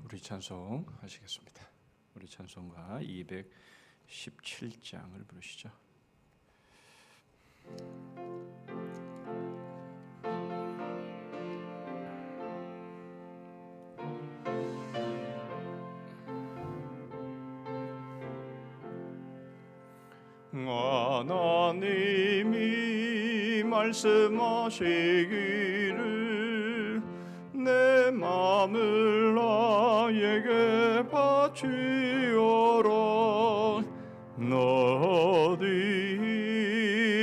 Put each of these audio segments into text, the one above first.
우리 찬송 하시겠습니다. 우리 찬송가 217장을 부르시죠. 하나님이 말씀하시기를 내 마음을 나에게 바치어라. 너 어디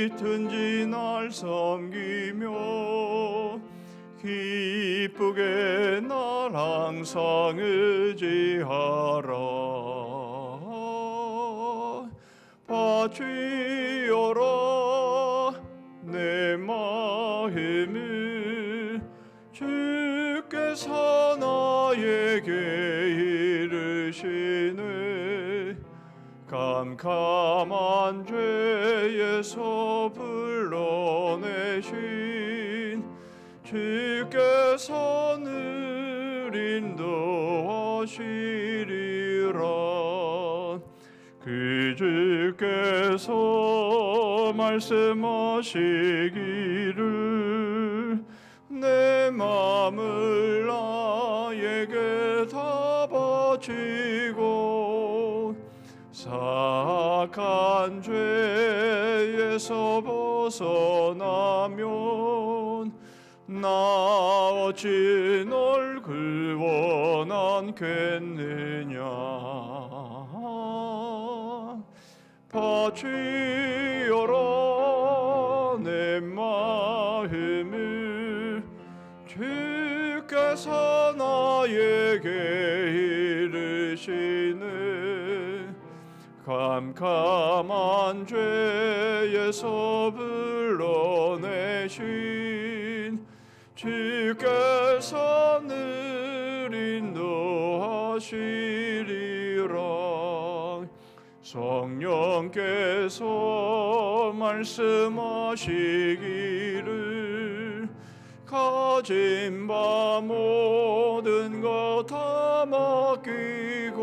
있든지 날 섬기며 기쁘게 날 항상 의지하라. 바치어라 내 마음을 주께서 나에게 이르시네. 캄캄한 죄에서 불러내신 주께서 늘 인도하시리라. 그 주께서 말씀하시기를 내 마음을 나에게 다 바치고 사악한 죄에서 벗어나면 나 어찌 널 구원하겠느냐. 바치어라 내 마음을 주께서 나에게 이르시네. 캄캄한 죄에서 불러내신 주께서 늘 인도하시리라. 성령께서 말씀하시기를 가진 바 모든 것 다 맡기고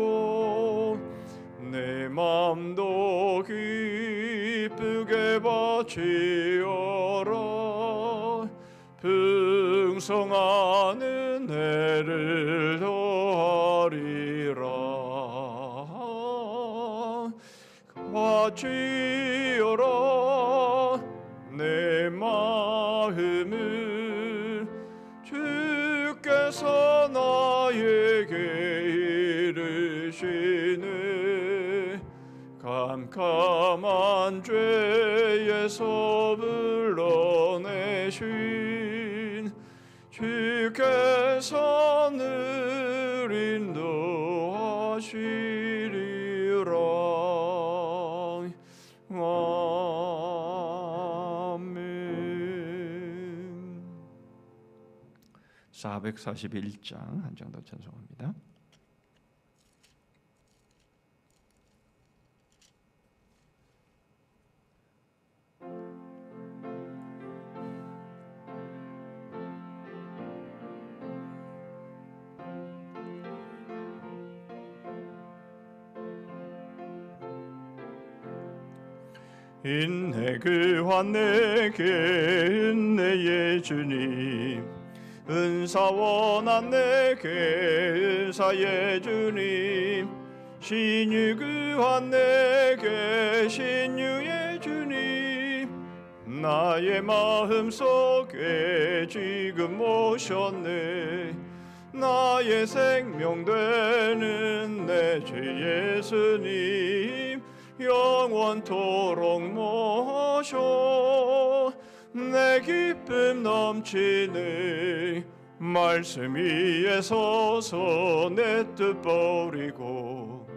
내 맘도 기쁘게 바치어라. 풍성한 은혜를 더하리라. 바치어라 내 마음을 주께서 나에게 이르시네. 캄캄한 죄에서 불러내신 주께서 늘 인도하시리라. 아멘. 441장 한 장 더 찬송합니다. 인내 그한 내게 은혜의 주님, 은사 원한 내게 은사의 주님, 신유 그한 내게 신유의 주님, 나의 마음속에 지금 오셨네. 나의 생명 되는 내 주 예수님, 영원토록 모셔 내 기쁨 넘치네. 말씀 위에 서서 내 뜻 버리고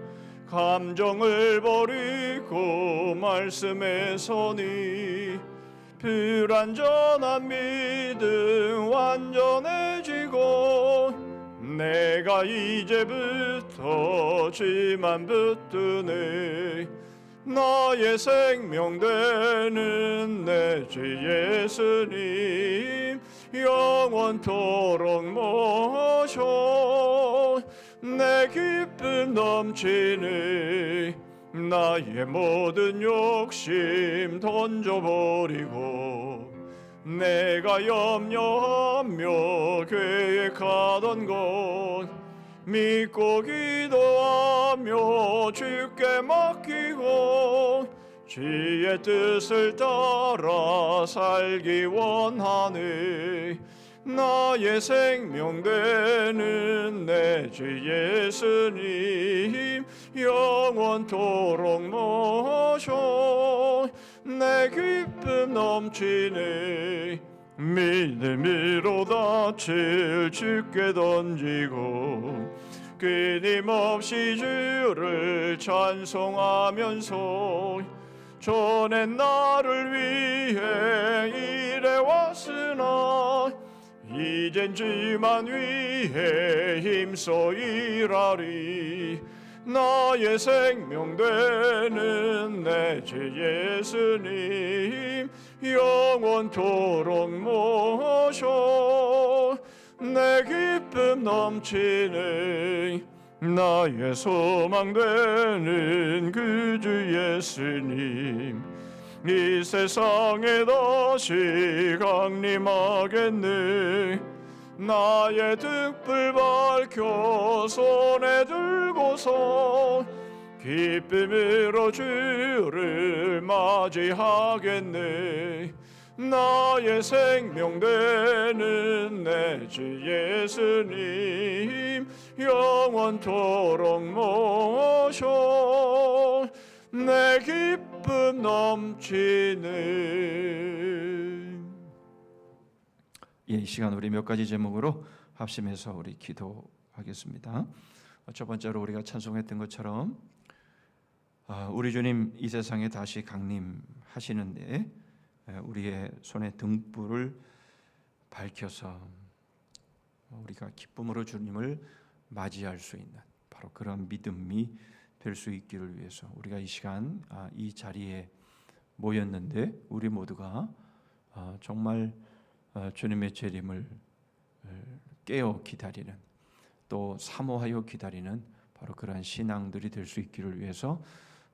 감정을 버리고 말씀에 서니 불완전한 믿음 완전해지고 내가 이제부터 지만 붙드네. 나의 생명 되는 내 주 예수님, 영원토록 모셔 내 기쁨 넘치네. 나의 모든 욕심 던져버리고 내가 염려하며 계획하던 것 믿고 기도하며 주께 맡기고 주의 뜻을 따라 살기 원하네. 나의 생명 되는 내 주 예수님 영원토록 모셔. 내 기쁨 넘치네. 믿음으로 닻을 주께 던지고 끊임없이 주를 찬송하면서 전에 나를 위해 일해왔으나 이젠 주만 위해 힘써 일하리. 나의 생명 되는 내 주 예수님 영원토록 모셔. 내 기쁨 넘치는 나의 소망 되는 그 주 예수님 이 세상에 다시 강림하겠네. 나의 등불 밝혀 손에 들고서 기쁨으로 주를 맞이하겠네. 나의 생명 되는 내 주 예수님 영원토록 모셔. 내 기쁨 넘치는. 이 시간 우리 몇 가지 제목으로 합심해서 우리 기도하겠습니다. 첫 번째로 우리가 찬송했던 것처럼 우리 주님 이 세상에 다시 강림하시는데 우리의 손에 등불을 밝혀서 우리가 기쁨으로 주님을 맞이할 수 있는 바로 그런 믿음이 될 수 있기를 위해서 우리가 이 시간 이 자리에 모였는데 우리 모두가 정말 주님의 재림을 깨어 기다리는 또 사모하여 기다리는 바로 그러한 신앙들이 될 수 있기를 위해서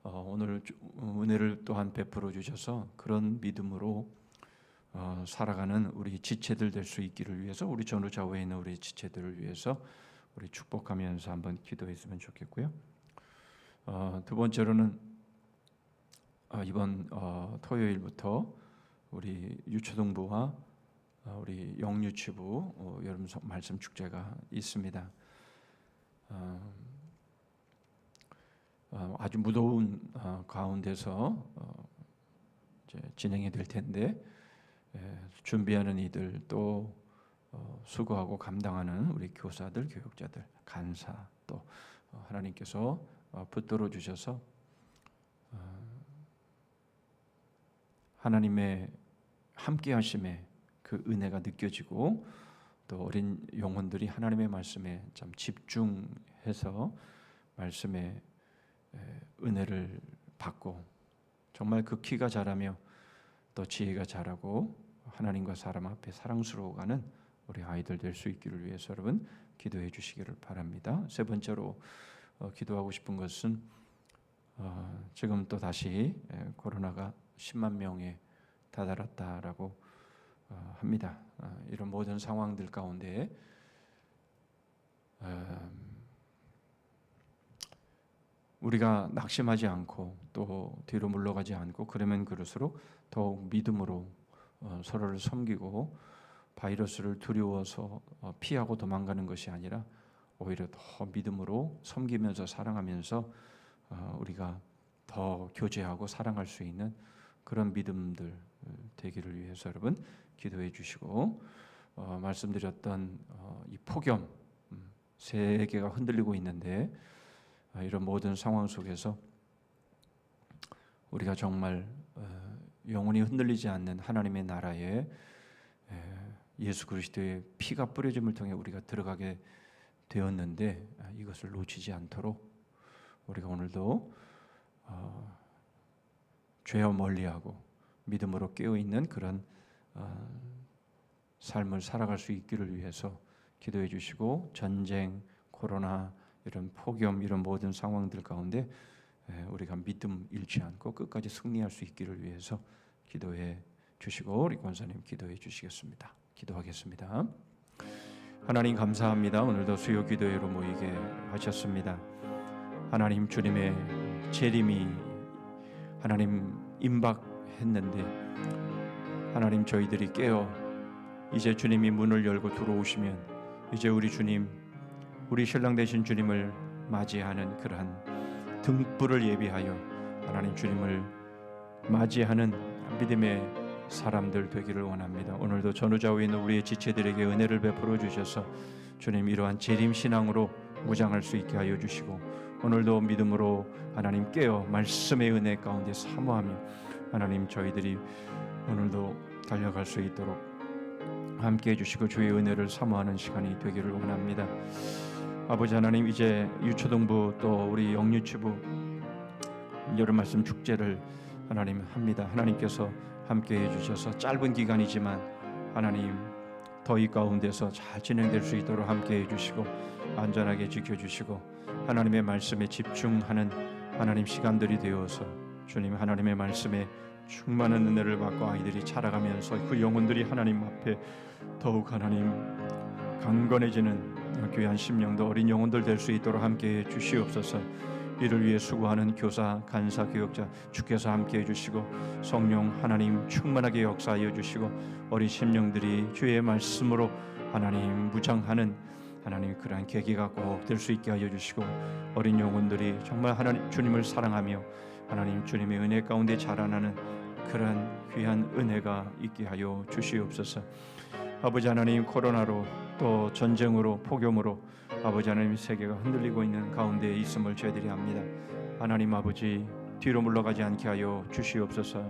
오늘 은혜를 또한 베풀어 주셔서 그런 믿음으로 살아가는 우리 지체들 될 수 있기를 위해서 우리 전후 좌우에 있는 우리 지체들을 위해서 우리 축복하면서 한번 기도했으면 좋겠고요. 두 번째로는 이번 토요일부터 우리 유초등부와 우리 영유치부 여름 말씀 축제가 있습니다. 아주 무더운 가운데서 이제 진행이 될 텐데 준비하는 이들 또 수고하고 감당하는 우리 교사들, 교육자들, 간사 또 하나님께서 붙들어 주셔서 하나님의 함께하심에 그 은혜가 느껴지고 또 어린 영혼들이 하나님의 말씀에 참 집중해서 말씀의 은혜를 받고 정말 그 키가 자라며 또 지혜가 자라고 하나님과 사람 앞에 사랑스러워가는 우리 아이들 될 수 있기를 위해서 여러분 기도해 주시기를 바랍니다. 세 번째로 기도하고 싶은 것은 지금 또 다시 코로나가 10만 명에 다다랐다라고 합니다. 이런 모든 상황들 가운데 우리가 낙심하지 않고 또 뒤로 물러가지 않고 그러면 그럴수록 더욱 믿음으로 서로를 섬기고 바이러스를 두려워서 피하고 도망가는 것이 아니라 오히려 더 믿음으로 섬기면서 사랑하면서 우리가 더 교제하고 사랑할 수 있는 그런 믿음들 되기를 위해서 여러분 기도해 주시고 말씀드렸던 이 폭염 세계가 흔들리고 있는데 이런 모든 상황 속에서 우리가 정말 영원히 흔들리지 않는 하나님의 나라에 예수 그리스도의 피가 뿌려짐을 통해 우리가 들어가게 되었는데 이것을 놓치지 않도록 우리가 오늘도 죄와 멀리하고 믿음으로 깨어있는 그런 삶을 살아갈 수 있기를 위해서 기도해 주시고 전쟁, 코로나 이런 폭염 이런 모든 상황들 가운데 우리가 믿음 잃지 않고 끝까지 승리할 수 있기를 위해서 기도해 주시고 우리 권사님 기도해 주시겠습니다. 기도하겠습니다. 하나님 감사합니다. 오늘도 수요 기도회로 모이게 하셨습니다. 하나님 주님의 재림이 하나님 임박했는데 하나님 저희들이 깨어 이제 주님이 문을 열고 들어오시면 이제 우리 주님 우리 신랑 되신 주님을 맞이하는 그러한 등불을 예비하여 하나님 주님을 맞이하는 믿음의 사람들 되기를 원합니다. 오늘도 전후좌우에 있는 우리의 지체들에게 은혜를 베풀어 주셔서 주님 이러한 재림 신앙으로 무장할 수 있게 하여 주시고 오늘도 믿음으로 하나님 깨어 말씀의 은혜 가운데 사모하며 하나님 저희들이 오늘도 달려갈 수 있도록 함께 해주시고 주의 은혜를 사모하는 시간이 되기를 원합니다. 아버지 하나님 이제 유초등부 또 우리 영유치부 여름 말씀 축제를 하나님 합니다. 하나님께서 함께 해주셔서 짧은 기간이지만 하나님 더위 가운데서 잘 진행될 수 있도록 함께 해주시고 안전하게 지켜주시고 하나님의 말씀에 집중하는 하나님 시간들이 되어서 주님 하나님의 말씀에 충만한 은혜를 받고 아이들이 자라가면서 그 영혼들이 하나님 앞에 더욱 하나님 강건해지는 귀한 심령도 어린 영혼들 될 수 있도록 함께 해 주시옵소서. 이를 위해 수고하는 교사, 간사, 교역자 주께서 함께 해주시고 성령 하나님 충만하게 역사하여 주시고 어린 심령들이 주의 말씀으로 하나님 무장하는 하나님 그러한 계기가 꼭 될 수 있게 하여 주시고 어린 영혼들이 정말 하나님 주님을 사랑하며 하나님 주님의 은혜 가운데 자라나는 그러한 귀한 은혜가 있게 하여 주시옵소서. 아버지 하나님 코로나로 또 전쟁으로 폭염으로 아버지 하나님 세계가 흔들리고 있는 가운데 있음을 저희들이 압니다. 하나님 아버지 뒤로 물러가지 않게 하여 주시옵소서.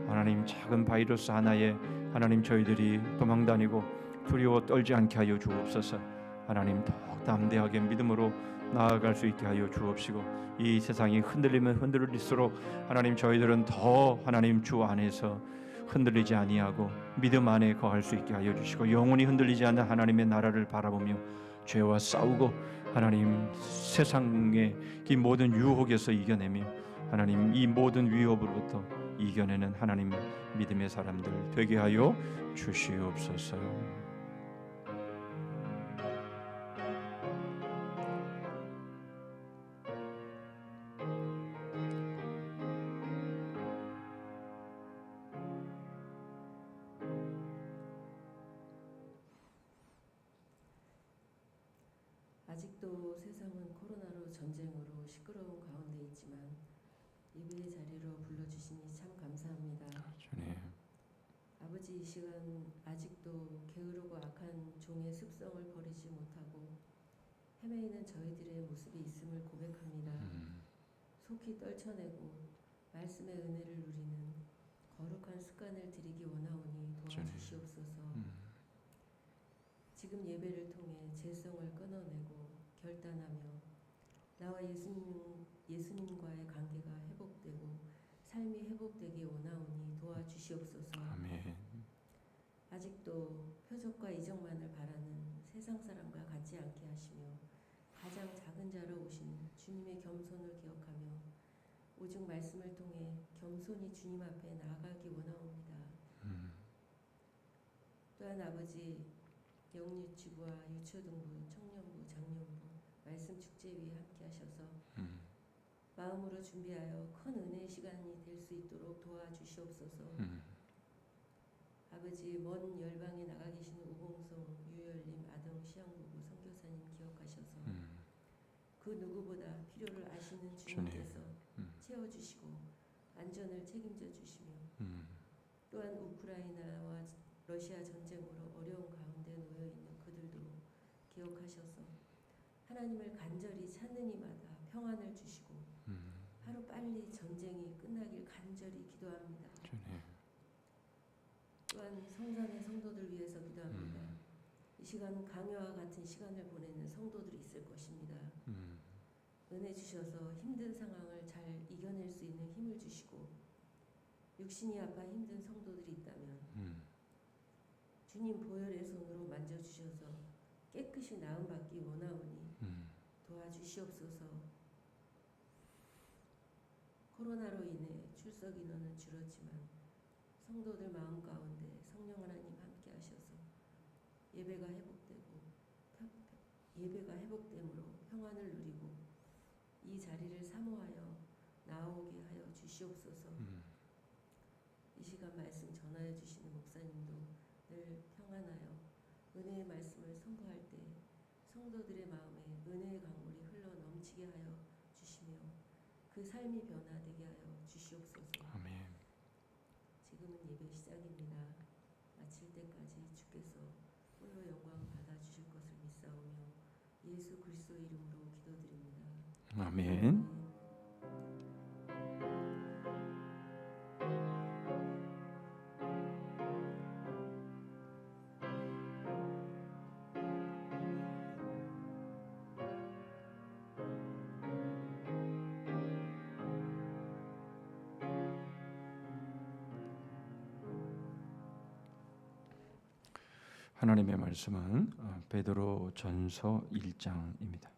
하나님 작은 바이러스 하나에 하나님 저희들이 도망다니고 두려워 떨지 않게 하여 주옵소서. 하나님 더욱 담대하게 믿음으로 나아갈 수 있게 하여 주옵시고 이 세상이 흔들리면 흔들릴수록 하나님 저희들은 더 하나님 주 안에서 흔들리지 아니하고 믿음 안에 거할 수 있게 하여 주시고 영원히 흔들리지 않는 하나님의 나라를 바라보며 죄와 싸우고 하나님 세상의 이 모든 유혹에서 이겨내며 하나님 이 모든 위협으로부터 이겨내는 하나님 믿음의 사람들 되게 하여 주시옵소서. 아직도 세상은 코로나로 전쟁으로 시끄러운 가운데 있지만 예배의 자리로 불러주시니 참 감사합니다. 주님. 아버지 이 시간 아직도 게으르고 악한 종의 습성을 버리지 못하고 헤매이는 저희들의 모습이 있음을 고백합니다. 속히 떨쳐내고 말씀의 은혜를 누리는 거룩한 습관을 들이기 원하오니 도와주시옵소서. 지금 예배를 통해 죄성을 끊어내고 결단하며 나와 예수님과의 관계가 회복되고 삶이 회복되기 원하오니 도와주시옵소서. 아멘. 아직도 표적과 이적만을 바라는 세상 사람과 같지 않게 하시며 가장 작은 자로 오신 주님의 겸손을 기억하며 오직 말씀을 통해 겸손히 주님 앞에 나아가기 원하옵니다. 또한 아버지 영유치부와 유초등부, 청년부, 장년부 말씀 축제위에 함께 하셔서 마음으로 준비하여 큰 은혜의 시간이 될 수 있도록 도와주시옵소서. 아버지 먼 열방에 나가 계시는 우봉성, 유열님, 아동 시향부부 선교사님 기억하셔서 그 누구보다 필요를 아시는 주님께서 채워주시고 안전을 책임져 주시며 또한 우크라이나와 러시아 전쟁으로 어려운 가운데 놓여 있는 그들도 기억하셔서 하나님을 간절히 찾는 이마다 평안을 주시고 하루 빨리 전쟁이 끝나길 간절히 기도합니다. 또한 성산의 성도들 위해서 기도합니다. 이 시간 강요와 같은 시간을 보내는 성도들이 있을 것입니다. 은혜 주셔서 힘든 상황을 잘 이겨낼 수 있는 힘을 주시고 육신이 아파 힘든 성도들이 있다면 주님 보혈의 손으로 만져주셔서 깨끗이 나음받기 원하오니 도와주시옵소서. 코로나로 인해 출석 인원은 줄었지만 성도들 마음 가운데 성령 하나님 함께 하셔서 예배가 회복됨으로 평안을 누리고 이 자리를 사모하여 나오게 하여 주시옵소서. 이 시간 말씀 전하여 주시는 목사님도 늘 평안하여 은혜의 말씀을 선포할 때 성도들의 마음에 은혜의 강물이 흘러 넘치게 하여 주시며 그 삶이 변화되게 하여 주시옵소서. 아멘. 지금은 예배 시작입니다. 마칠 때까지 주께서 홀로 영광 받아 주실 것을 믿사오며 예수 그리스도의 이름으로 기도드립니다. 아멘. 하나님의 말씀은 베드로 전서 1장입니다.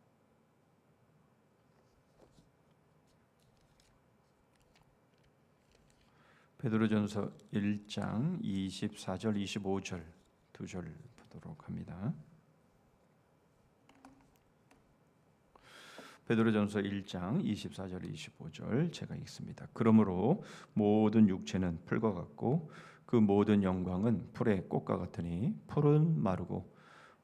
베드로 전서 1장 24절 25절 두 절 보도록 합니다. 베드로 전서 1장 24절 25절 제가 읽습니다. 그러므로 모든 육체는 풀과 같고 그 모든 영광은 풀의 꽃과 같으니 풀은 마르고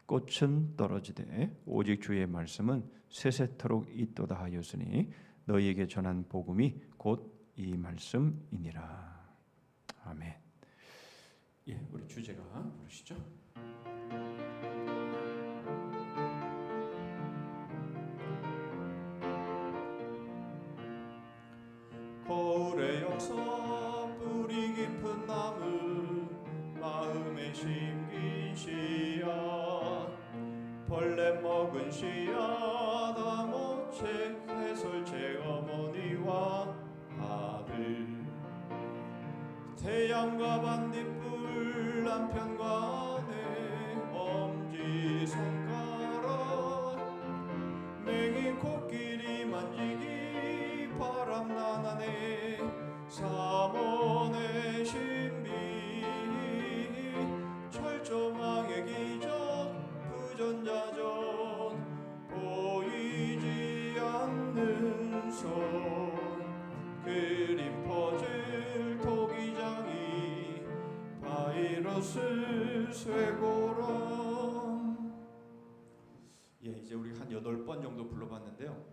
꽃은 떨어지되 오직 주의 말씀은 세세토록 있도다 하였으니 너희에게 전한 복음이 곧 이 말씀이니라. 아멘. 예, 우리 주제가 부르시죠. 거울의 역사 뿌리 깊은 나무 마음에 심긴 씨앗 벌레 먹은 씨앗 아모책 해설제 어머니와 아들 태양과 반딧불 남편과 아내 엄지손가락 맹이 코끼리 만지기 바람난 아내 삼원의 신비 철조망의 기적 부전자전 보이지 않는 손 그림 퍼즐 토기장이 바이러스 쇠고랑. 예, 이제 우리 한 8번 정도 불러봤는데요.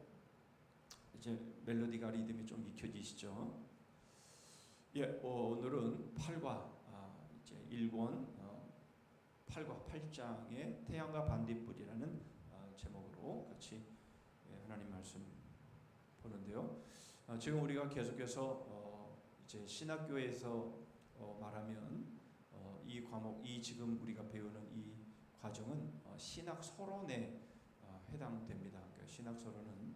이제 멜로디가 리듬이 좀 익혀지시죠? 예, 오늘은 8과 이제 1권 8과 8장의 태양과 반딧불이라는 제목으로 같이 하나님 말씀 보는데요. 지금 우리가 계속해서 이제 신학교에서 말하면 이 과목, 이 지금 우리가 배우는 이 과정은 신학 서론에 해당됩니다. 그러니까 신학 서론은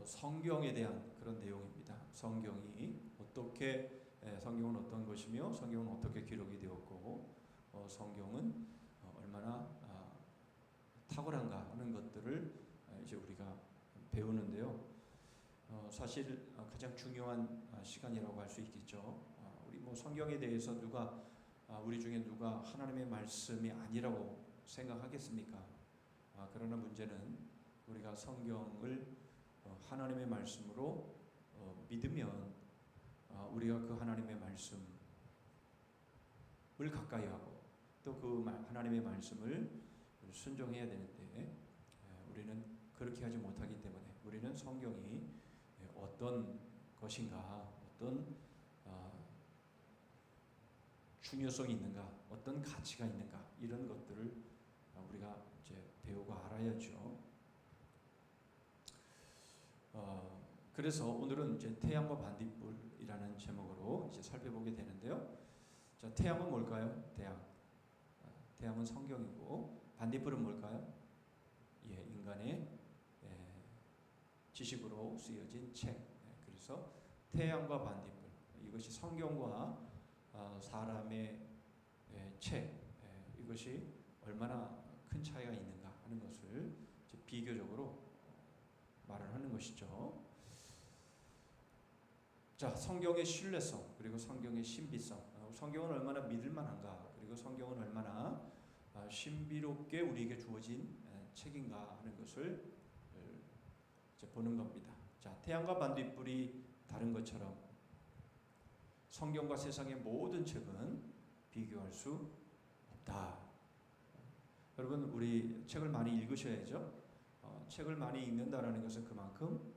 성경에 대한 그런 내용입니다. 성경이 어떻게 성경은 어떤 것이며 성경은 어떻게 기록이 되었고 성경은 얼마나 탁월한가 하는 것들을 이제 우리가 배우는데요. 사실 가장 중요한 시간이라고 할 수 있겠죠. 우리 뭐 성경에 대해서 우리 중에 누가 하나님의 말씀이 아니라고 생각하겠습니까? 그러나 문제는 우리가 성경을 하나님의 말씀으로 믿으면 우리가 그 하나님의 말씀을 가까이 하고 또 그 하나님의 말씀을 순종해야 되는데 우리는 그렇게 하지 못하기 때문에 우리는 성경이 어떤 것인가, 어떤 중요성이 있는가, 어떤 가치가 있는가 이런 것들을 우리가 이제 배우고 알아야죠. 그래서 오늘은 이제 태양과 반딧불이라는 제목으로 이제 살펴보게 되는데요. 자, 태양은 뭘까요? 태양은 성경이고 반딧불은 뭘까요? 예, 인간의 지식으로 쓰여진 책. 그래서 태양과 반딧불 이것이 성경과 사람의 책 이것이 얼마나 큰 차이가 있는가 하는 것을 비교적으로 말을 하는 것이죠. 자, 성경의 신뢰성 그리고 성경의 신비성. 성경은 얼마나 믿을 만한가, 그리고 성경은 얼마나 신비롭게 우리에게 주어진 책인가 하는 것을 이제 보는 겁니다. 자, 태양과 반딧불이 다른 것처럼 성경과 세상의 모든 책은 비교할 수 없다. 여러분, 우리 책을 많이 읽으셔야죠. 책을 많이 읽는다라는 것은 그만큼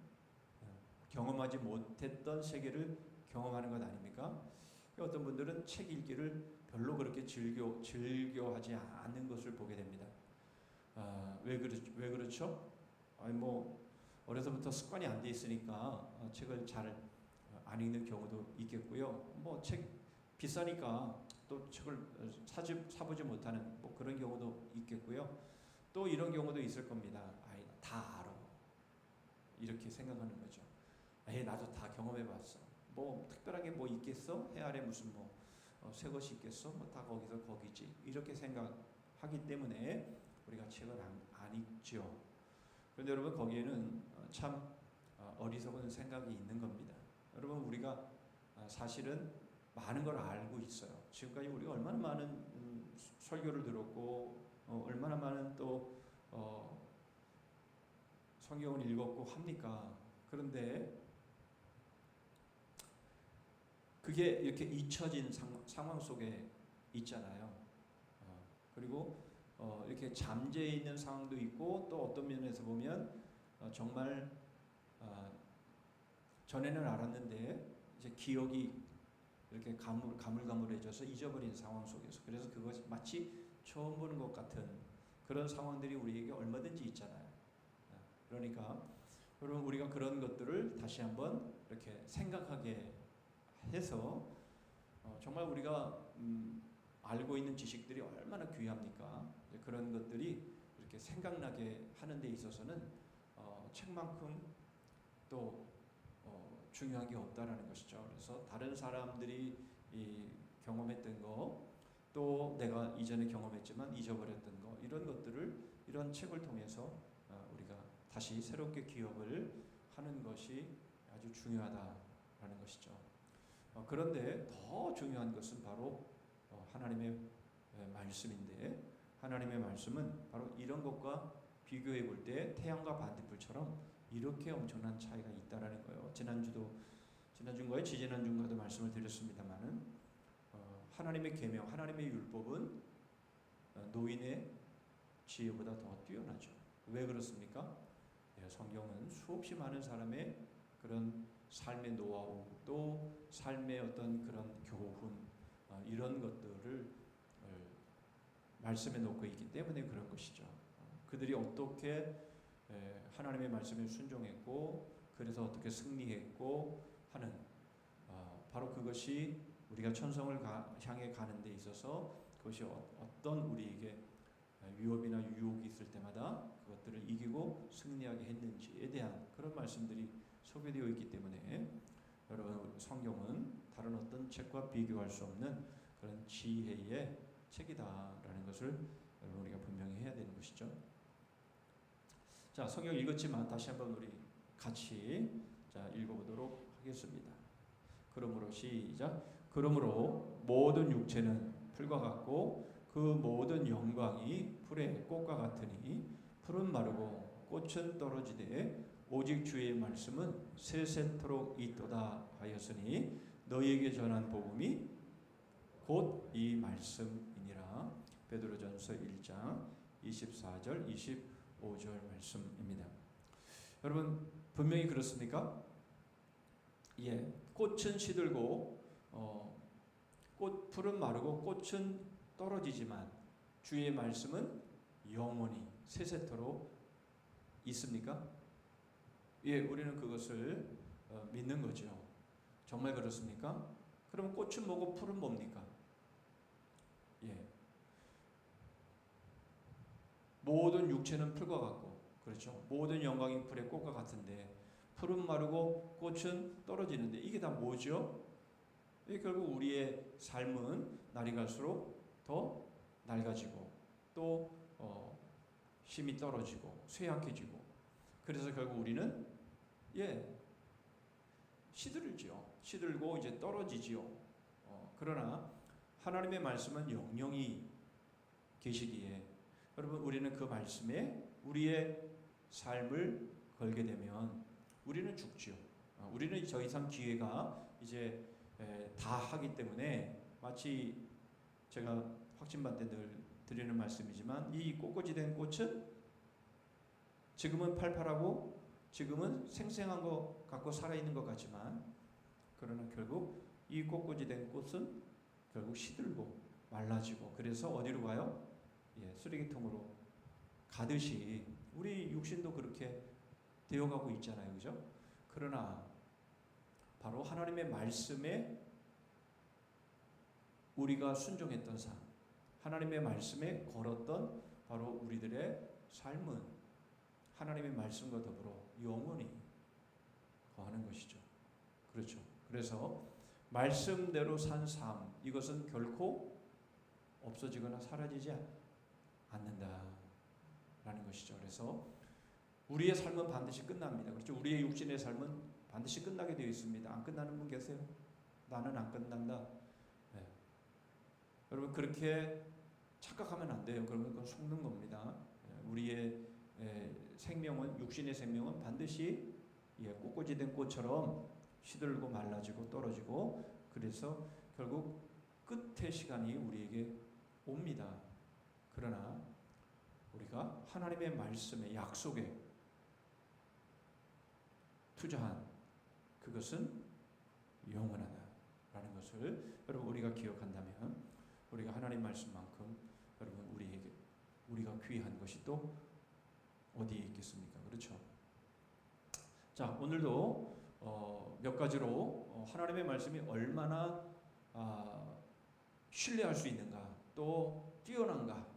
경험하지 못했던 세계를 경험하는 것 아닙니까? 어떤 분들은 책 읽기를 별로 그렇게 즐겨하지 않는 것을 보게 됩니다. 왜 그렇죠? 아니 뭐 어려서부터 습관이 안 돼 있으니까 책을 잘 안 읽는 경우도 있겠고요. 뭐 책 비싸니까 또 책을 사보지 못하는 뭐 그런 경우도 있겠고요. 또 이런 경우도 있을 겁니다. 아이, 다 알아. 이렇게 생각하는 거죠. 에이, 나도 다 경험해봤어. 뭐 특별하게 뭐 있겠어? 해 아래 무슨 뭐 새 것이 있겠어? 뭐 다 거기서 거기지. 이렇게 생각하기 때문에 우리가 책을 안 읽죠. 그런데 여러분, 거기에는 참 어리석은 생각이 있는 겁니다. 여러분, 우리가 사실은 많은 걸 알고 있어요. 지금까지 우리가 얼마나 많은 설교를 들었고 얼마나 많은 또 성경을 읽었고 합니까? 그런데 그게 이렇게 잊혀진 상황 속에 있잖아요. 그리고 이렇게 잠재해 있는 상황도 있고, 또 어떤 면에서 보면 정말 전에는 알았는데 이제 기억이 이렇게 가물가물해져서 잊어버린 상황 속에서, 그래서 그것이 마치 처음 보는 것 같은 그런 상황들이 우리에게 얼마든지 있잖아요. 그러니까 여러분, 우리가 그런 것들을 다시 한번 이렇게 생각하게 해서 정말 우리가 알고 있는 지식들이 얼마나 귀합니까? 그런 것들이 이렇게 생각나게 하는 데 있어서는 책만큼 또 중요한 게 없다라는 것이죠. 그래서 다른 사람들이 경험했던 거, 또 내가 이전에 경험했지만 잊어버렸던 거, 이런 것들을 이런 책을 통해서 우리가 다시 새롭게 기억을 하는 것이 아주 중요하다라는 것이죠. 그런데 더 중요한 것은 바로 하나님의 말씀인데, 하나님의 말씀은 바로 이런 것과 비교해 볼 때 태양과 반딧불처럼 이렇게 엄청난 차이가 있다라는 거예요. 지난주인가요? 지지난주인가도 말씀을 드렸습니다만은 하나님의 계명, 하나님의 율법은 노인의 지혜보다 더 뛰어나죠. 왜 그렇습니까? 성경은 수없이 많은 사람의 그런 삶의 노하우, 또 삶의 어떤 그런 교훈, 이런 것들을 말씀에 놓고 있기 때문에 그런 것이죠. 그들이 어떻게 하나님의 말씀에 순종했고, 그래서 어떻게 승리했고 하는, 바로 그것이 우리가 천성을 향해 가는 데 있어서 그것이 어떤 우리에게 위협이나 유혹이 있을 때마다 그것들을 이기고 승리하게 했는지에 대한 그런 말씀들이 소개되어 있기 때문에 여러분, 성경은 다른 어떤 책과 비교할 수 없는 그런 지혜의 책이다라는 것을 여러분, 우리가 분명히 해야 되는 것이죠. 자, 성경 읽었지만 다시 한번 우리 같이 읽어보도록 하겠습니다. 그러므로 시작. 그러므로 모든 육체는 풀과 같고 그 모든 영광이 풀의 꽃과 같으니 풀은 마르고 꽃은 떨어지되 오직 주의 말씀은 세세토록 있도다 하였으니 너희에게 전한 복음이 곧 이 말씀이니라. 베드로전서 1장 24절 25절 말씀입니다. 여러분, 분명히 그렇습니까? 예, 꽃은 시들고 풀은 마르고 꽃은 떨어지지만 주의 말씀은 영원히 세세토록 있습니까? 예, 우리는 그것을 믿는 거죠. 정말 그렇습니까? 그럼 꽃은 뭐고 풀은 뭡니까? 예, 모든 육체는 풀과 같고, 그렇죠? 모든 영광이 풀의 꽃과 같은데 풀은 마르고 꽃은 떨어지는데 이게 다 뭐죠? 결국 우리의 삶은 날이 갈수록 더 낡아지고 또 힘이 떨어지고 쇠약해지고 그래서 결국 우리는 시들고 이제 떨어지지요. 그러나 하나님의 말씀은 영영이 계시기에 여러분 우리는 그 말씀에 우리의 삶을 걸게 되면 우리는 죽지요. 우리는 더 이상 기회가 이제 다 하기 때문에 마치 제가 확신반 때 늘 드리는 말씀이지만 이 꽃꽂이 된 꽃은 지금은 팔팔하고 지금은 생생한 것 같고 살아있는 것 같지만 그러나 결국 이 꽃꽂이 된 꽃은 결국 시들고 말라지고 그래서 어디로 가요? 쓰레기통으로 가듯이 우리 육신도 그렇게 되어가고 있잖아요. 그죠? 그러나 바로 하나님의 말씀에 우리가 순종했던 삶, 하나님의 말씀에 걸었던 바로 우리들의 삶은 하나님의 말씀과 더불어 영원히 거하는 것이죠. 그렇죠. 그래서 말씀대로 산 삶, 이것은 결코 없어지거나 사라지지 않는다라는 것이죠. 그래서 우리의 삶은 반드시 끝납니다. 그렇죠. 우리의 육신의 삶은 반드시 끝나게 되어 있습니다. 안 끝나는 분 계세요? 나는 안 끝난다. 여러분 그렇게 착각하면 안 돼요. 그러면 그건 속는 겁니다. 우리의 생명은 육신의 생명은 반드시 꽃꽂이 된 꽃처럼 시들고 말라지고 떨어지고 그래서 결국 끝의 시간이 우리에게 옵니다. 그러나 우리가 하나님의 말씀의 약속에 투자한 그것은 영원하다라는 것을 여러분 우리가 기억한다면 우리가 하나님 말씀만큼 여러분 우리가 귀한 것이 또 어디에 있겠습니까? 그렇죠? 자, 오늘도 몇 가지로 하나님의 말씀이 얼마나 신뢰할 수 있는가, 또 뛰어난가,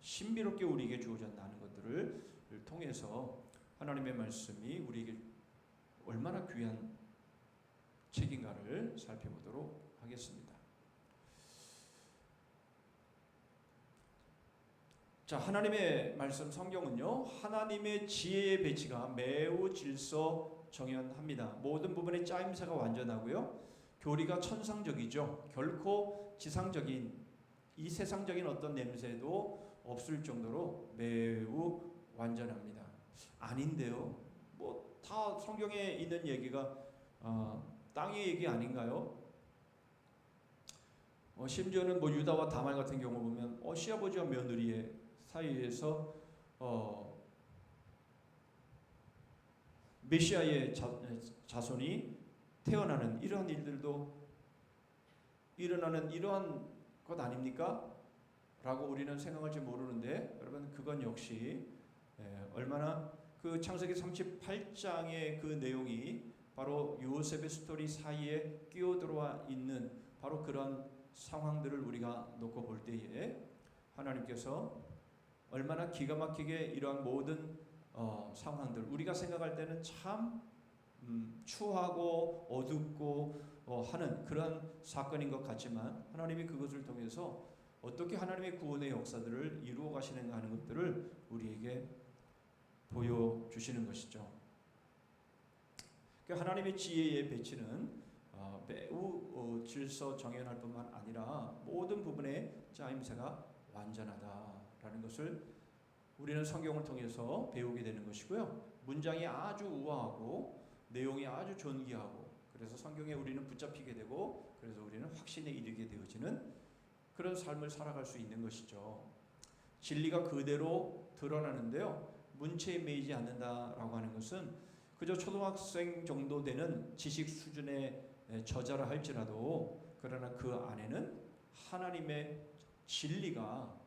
신비롭게 우리에게 주어졌다는 것들을 통해서 하나님의 말씀이 우리에게 얼마나 귀한 책인가를 살펴보도록 하겠습니다. 자, 하나님의 말씀 성경은요, 하나님의 지혜의 배치가 매우 질서정연합니다. 모든 부분의 짜임새가 완전하고요, 교리가 천상적이죠. 결코 지상적인 이 세상적인 어떤 냄새도 없을 정도로 매우 완전합니다. 아닌데요. 뭐 다 성경에 있는 얘기가 땅의 얘기 아닌가요? 심지어는 뭐 유다와 다말 같은 경우 보면 시아버지와 며느리의 사이에서 메시아의 자손이 태어나는 이러한 일들도 일어나는 이러한 것 아닙니까? 라고 우리는 생각할지 모르는데 여러분 그건 역시 얼마나 그 창세기 38장의 그 내용이 바로 요셉의 스토리 사이에 끼어들어와 있는 바로 그런 상황들을 우리가 놓고 볼 때에 하나님께서 얼마나 기가 막히게 이러한 모든 상황들 우리가 생각할 때는 참 추하고 어둡고 하는 그런 사건인 것 같지만 하나님이 그것을 통해서 어떻게 하나님의 구원의 역사들을 이루어 가시는가 하는 것들을 우리에게 보여주시는 것이죠. 하나님의 지혜의 배치는 매우 질서정연할 뿐만 아니라 모든 부분의 짜임새가 완전하다라는 것을 우리는 성경을 통해서 배우게 되는 것이고요. 문장이 아주 우아하고 내용이 아주 존귀하고 그래서 성경에 우리는 붙잡히게 되고 그래서 우리는 확신에 이르게 되어지는 그런 삶을 살아갈 수 있는 것이죠. 진리가 그대로 드러나는데요. 문체에 매이지 않는다라고 하는 것은 그저 초등학생 정도 되는 지식 수준의 저자라 할지라도 그러나 그 안에는 하나님의 진리가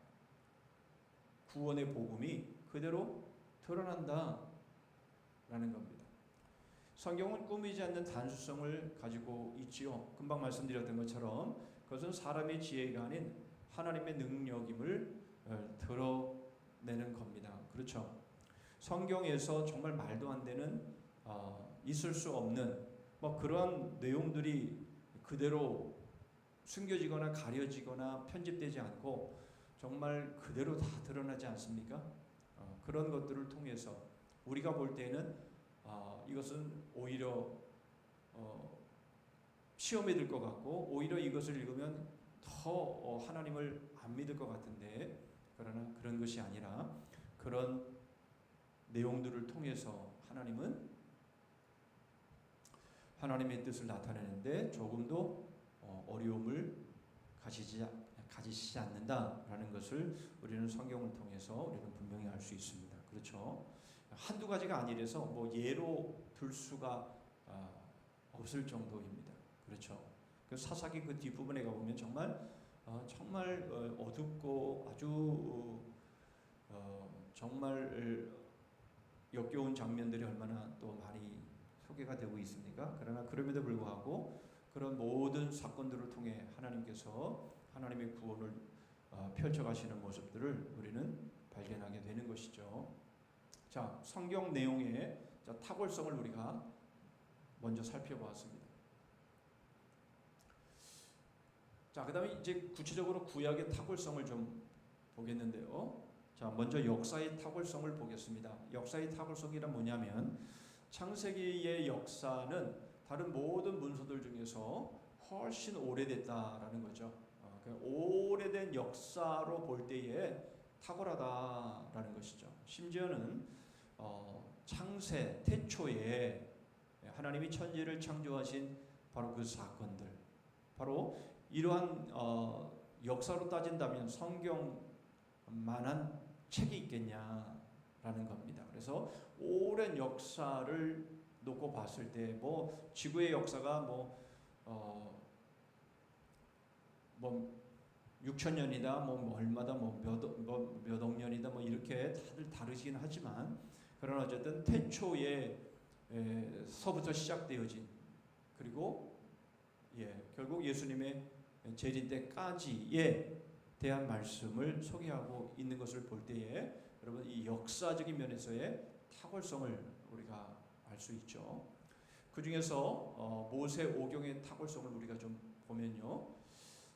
구원의 복음이 그대로 드러난다라는 겁니다. 성경은 꾸미지 않는 단수성을 가지고 있지요. 금방 말씀드렸던 것처럼 그것은 사람의 지혜가 아닌 하나님의 능력임을 드러내는 겁니다. 그렇죠? 성경에서 정말 말도 안 되는 있을 수 없는 뭐 그런 내용들이 그대로 숨겨지거나 가려지거나 편집되지 않고 정말 그대로 다 드러나지 않습니까? 그런 것들을 통해서 우리가 볼 때는 이것은 오히려 시험에 들 것 같고 오히려 이것을 읽으면 더 하나님을 안 믿을 것 같은데, 그러나 그런 것이 아니라 그런 내용들을 통해서 하나님은 하나님의 뜻을 나타내는데 조금도 어려움을 가지시지 않는다라는 것을 우리는 성경을 통해서 우리는 분명히 알 수 있습니다. 그렇죠? 한두 가지가 아니라서 뭐 예로 들 수가 없을 정도입니다. 그렇죠? 그 사사기 그 뒷부분에 가보면 정말 어둡고 아주 정말 역겨운 장면들이 얼마나 또 많이 소개가 되고 있습니까? 그러나 그럼에도 불구하고 그런 모든 사건들을 통해 하나님께서 하나님의 구원을 펼쳐가시는 모습들을 우리는 발견하게 되는 것이죠. 자, 성경 내용의 탁월성을 우리가 먼저 살펴보았습니다. 자, 그 다음에 이제 구체적으로 구약의 탁월성을 좀 보겠는데요. 자, 먼저 역사의 탁월성을 보겠습니다. 역사의 탁월성이란 뭐냐면 창세기의 역사는 다른 모든 문서들 중에서 훨씬 오래됐다라는 거죠. 오래된 역사로 볼 때에 탁월하다라는 것이죠. 심지어는 창세 태초에 하나님이 천지를 창조하신 바로 그 사건들, 바로 이러한 역사로 따진다면 성경만한 책이 있겠냐라는 겁니다. 그래서 오랜 역사를 놓고 봤을 때 뭐 지구의 역사가 뭐 6,000년이다, 뭐 얼마다, 몇 억 년이다, 뭐 이렇게 다들 다르긴 하지만, 그러나 어쨌든 태초에서부터 시작되어진, 그리고 결국 예수님의 재림 때까지에 대한 말씀을 소개하고 있는 것을 볼 때에 여러분 이 역사적인 면에서의 탁월성을 우리가 알 수 있죠. 그 중에서 모세 오경의 탁월성을 우리가 좀 보면요.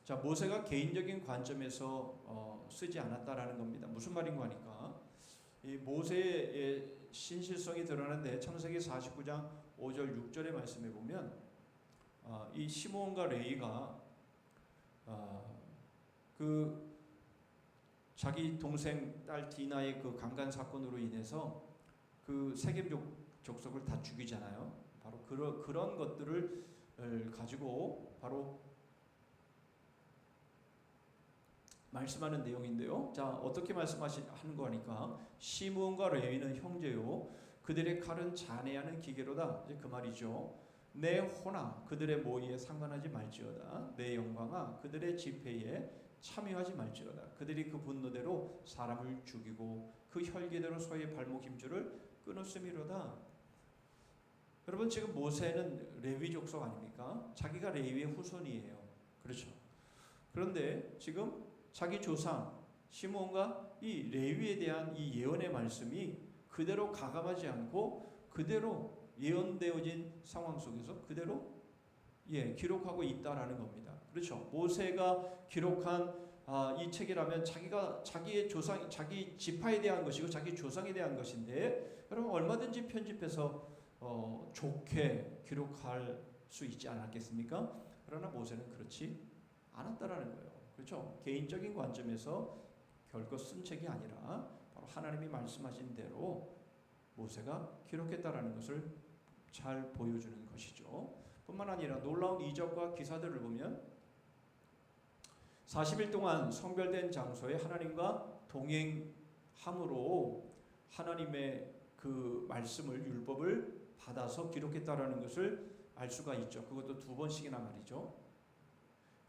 자, 모세가 개인적인 관점에서 쓰지 않았다라는 겁니다. 무슨 말인가 하니까 이 모세의 신실성이 드러나는데 창세기 49장 5절 6절의 말씀에 보면 이 시므온과 레위가 그 자기 동생 딸 디나의 그 강간 사건으로 인해서 그 세겜 족속을 다 죽이잖아요. 바로 그런 것들을 가지고 바로 말씀하는 내용인데요. 자, 어떻게 말씀하는 거니까 시므온과 레위는 형제요 그들의 칼은 잔해하는 기계로다. 이제 그 말이죠. 내 호나 그들의 모의에 상관하지 말지어다. 내 영광아 그들의 집회에 참여하지 말지어다. 그들이 그 분노대로 사람을 죽이고 그 혈기대로 소의 발목 힘줄을 끊었음이로다. 여러분 지금 모세는 레위 족속 아닙니까? 자기가 레위의 후손이에요. 그렇죠. 그런데 지금 자기 조상 시므온과 이 레위에 대한 이 예언의 말씀이 그대로 가감하지 않고 그대로 예언되어진 상황 속에서 그대로 기록하고 있다라는 겁니다. 그렇죠. 모세가 기록한 이 책이라면 자기의 조상, 자기 지파에 대한 것이고 자기 조상에 대한 것인데 여러분 얼마든지 편집해서 좋게 기록할 수 있지 않았겠습니까? 그러나 모세는 그렇지 않았다라는 거예요. 그렇죠. 개인적인 관점에서 결코 쓴 책이 아니라 바로 하나님이 말씀하신 대로 모세가 기록했다라는 것을 잘 보여주는 것이죠. 뿐만 아니라 놀라운 이적과 기사들을 보면 40일 동안 성별된 장소에 하나님과 동행함으로 하나님의 그 말씀을 율법을 받아서 기록했다라는 것을 알 수가 있죠. 그것도 2번씩이나 말이죠.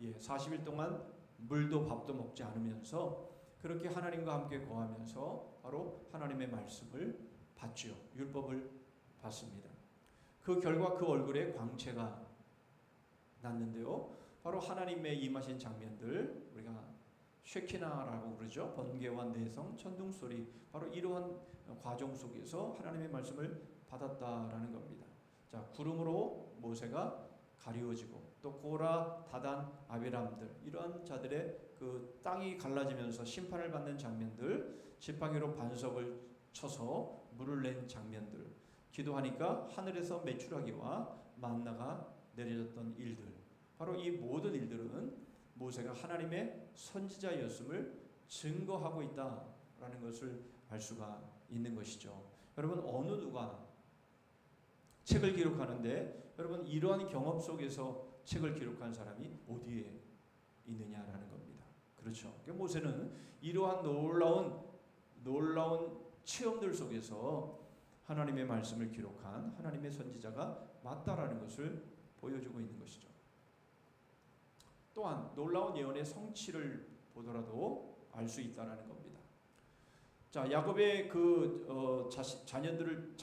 40일 동안 물도 밥도 먹지 않으면서 그렇게 하나님과 함께 거하면서 바로 하나님의 말씀을 받지요. 율법을 받습니다. 그 결과 그 얼굴에 광채가 났는데요. 바로 하나님의 임하신 장면들, 우리가 쉐키나라고 그러죠. 번개와 내성, 천둥소리, 바로 이러한 과정 속에서 하나님의 말씀을 받았다라는 겁니다. 자, 구름으로 모세가 가리워지고 또 고라, 다단, 아비람들 이러한 자들의 그 땅이 갈라지면서 심판을 받는 장면들, 지팡이로 반석을 쳐서 물을 낸 장면들, 기도하니까 하늘에서 메추라기와 만나가 내려졌던 일들, 바로 이 모든 일들은 모세가 하나님의 선지자였음을 증거하고 있다라는 것을 알 수가 있는 것이죠. 여러분, 어느 누가 책을 기록하는데 여러분 이러한 경험 속에서 책을 기록한 사람이 어디에 있느냐라는 겁니다. 그렇죠. 그러니까 모세는 이러한 놀라운 체험들 속에서 하나님의 말씀을 기록한 하나님의 선지자가 맞다라는 것을 보여주고 있는 것이죠. 또한 놀라운 예언의 성취를 보더라도 알 수 있다라는 겁니다. 자, 야곱의 자녀들을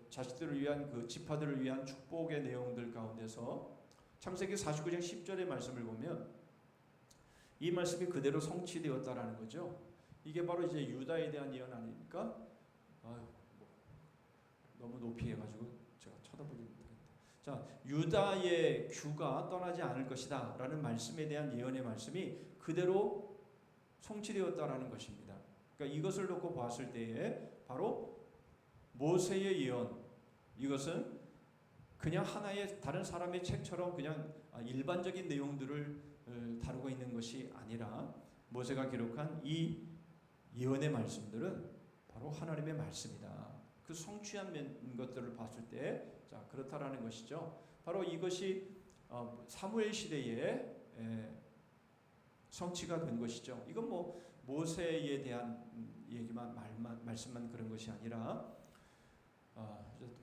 자식들을 위한 그 지파들을 위한 축복의 내용들 가운데서 창세기 49장 10절의 말씀을 보면 이 말씀이 그대로 성취되었다라는 거죠. 이게 바로 이제 유다에 대한 예언 아닙니까? 너무 높이 해가지고 제가 쳐다보지 못하겠다. 자, 유다의 규가 떠나지 않을 것이다 라는 말씀에 대한 예언의 말씀이 그대로 성취되었다라는 것입니다. 그러니까 이것을 놓고 봤을 때에 바로 모세의 예언, 이것은 그냥 하나의 다른 사람의 책처럼 그냥 일반적인 내용들을 다루고 있는 것이 아니라 모세가 기록한 이 예언의 말씀들은 바로 하나님의 말씀이다. 그 성취한 것들을 봤을 때, 자, 그렇다라는 것이죠. 바로 이것이 사무엘 시대에 성취가 된 것이죠. 이건 뭐 모세에 대한 얘기만 말씀만 그런 것이 아니라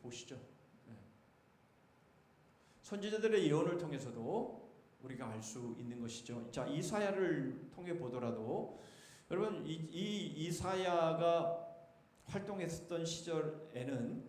보시죠. 선지자들의 예언을 통해서도 우리가 알 수 있는 것이죠. 자, 이사야를 통해 보더라도 여러분 이 이사야가 활동했었던 시절에는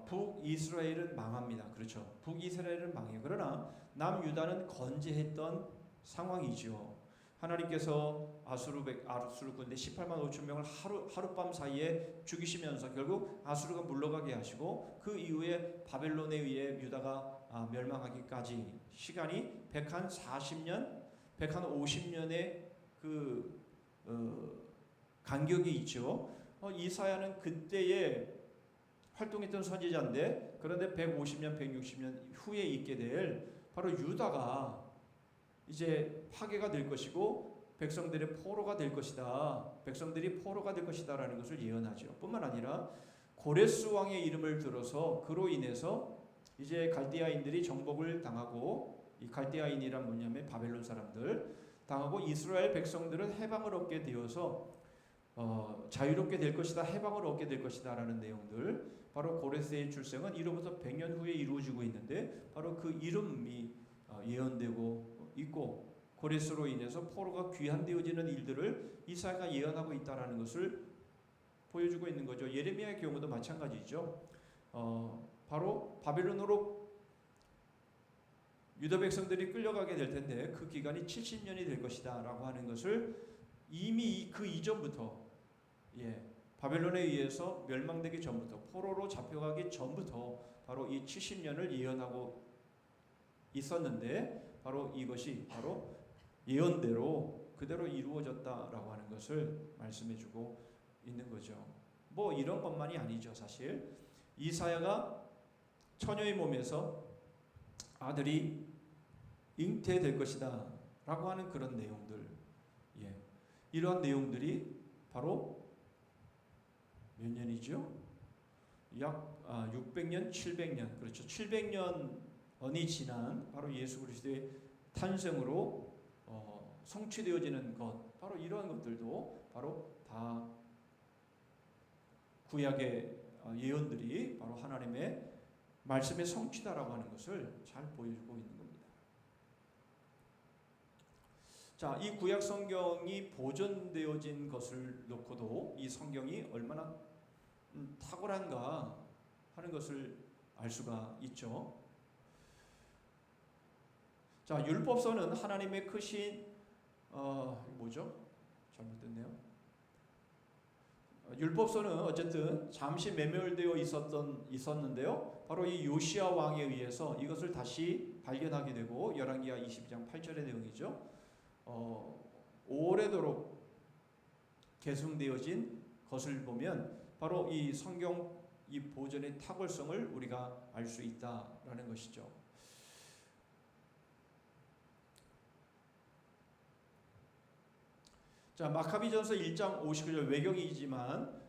북이스라엘은 망합니다. 그렇죠. 북이스라엘은 망해요. 그러나 남유다는 건재했던 상황이죠. 하나님께서 아수르 군대 18만 5천 명을 하룻밤 사이에 죽이시면서 결국 아수르가 물러가게 하시고 그 이후에 바벨론에 의해 유다가 멸망하기까지 시간이 140년, 150년의 그 간격이 있죠. 이사야는 그때에 활동했던 선지자인데 그런데 150년, 160년 후에 있게 될 바로 유다가 이제 파괴가 될 것이고 백성들의 포로가 될 것이다. 백성들이 포로가 될 것이다라는 것을 예언하죠. 뿐만 아니라 고레스 왕의 이름을 들어서 그로 인해서 이제 갈대아인들이 정복을 당하고, 이 갈대아인이란 뭐냐면 바벨론 사람들 당하고 이스라엘 백성들은 해방을 얻게 되어서 자유롭게 될 것이다, 해방을 얻게 될 것이다 라는 내용들, 바로 고레스의 출생은 이로부터 100년 후에 이루어지고 있는데 바로 그 이름이 예언되고 있고 고레스로 인해서 포로가 귀환되어지는 일들을 이사야가 예언하고 있다라는 것을 보여주고 있는 거죠. 예레미야의 경우도 마찬가지죠. 바로 바벨론으로 유다 백성들이 끌려가게 될 텐데 그 기간이 70년이 될 것이다 라고 하는 것을 이미 그 이전부터, 바벨론에 의해서 멸망되기 전부터, 포로로 잡혀가기 전부터 바로 이 70년을 예언하고 있었는데 바로 이것이 바로 예언대로 그대로 이루어졌다라고 하는 것을 말씀해주고 있는 거죠. 뭐 이런 것만이 아니죠. 사실 이사야가 처녀의 몸에서 아들이 잉태될 것이다 라고 하는 그런 내용들, 이러한 내용들이 바로 몇 년이죠? 약 600년, 700년, 그렇죠. 700년이 지난 바로 예수 그리스도의 탄생으로 성취되어지는 것, 바로 이러한 것들도 바로 다 구약의 예언들이 바로 하나님의 말씀의 성취다라고 하는 것을 잘 보여주고 있는 겁니다. 자, 이 구약 성경이 보존되어진 것을 놓고도 이 성경이 얼마나 탁월한가 하는 것을 알 수가 있죠. 자, 율법서는 하나님의 크신 뭐죠? 잘못됐네요. 율법서는 어쨌든 잠시 매몰되어 있었는데요. 바로 이 요시야 왕에 의해서 이것을 다시 발견하게 되고 열왕기하 22장 8절의 내용이죠. 오래도록 계승되어진 것을 보면 바로 이 성경 이 보존의 탁월성을 우리가 알 수 있다라는 것이죠. 자, 마카비전서 1장 59절 외경이지만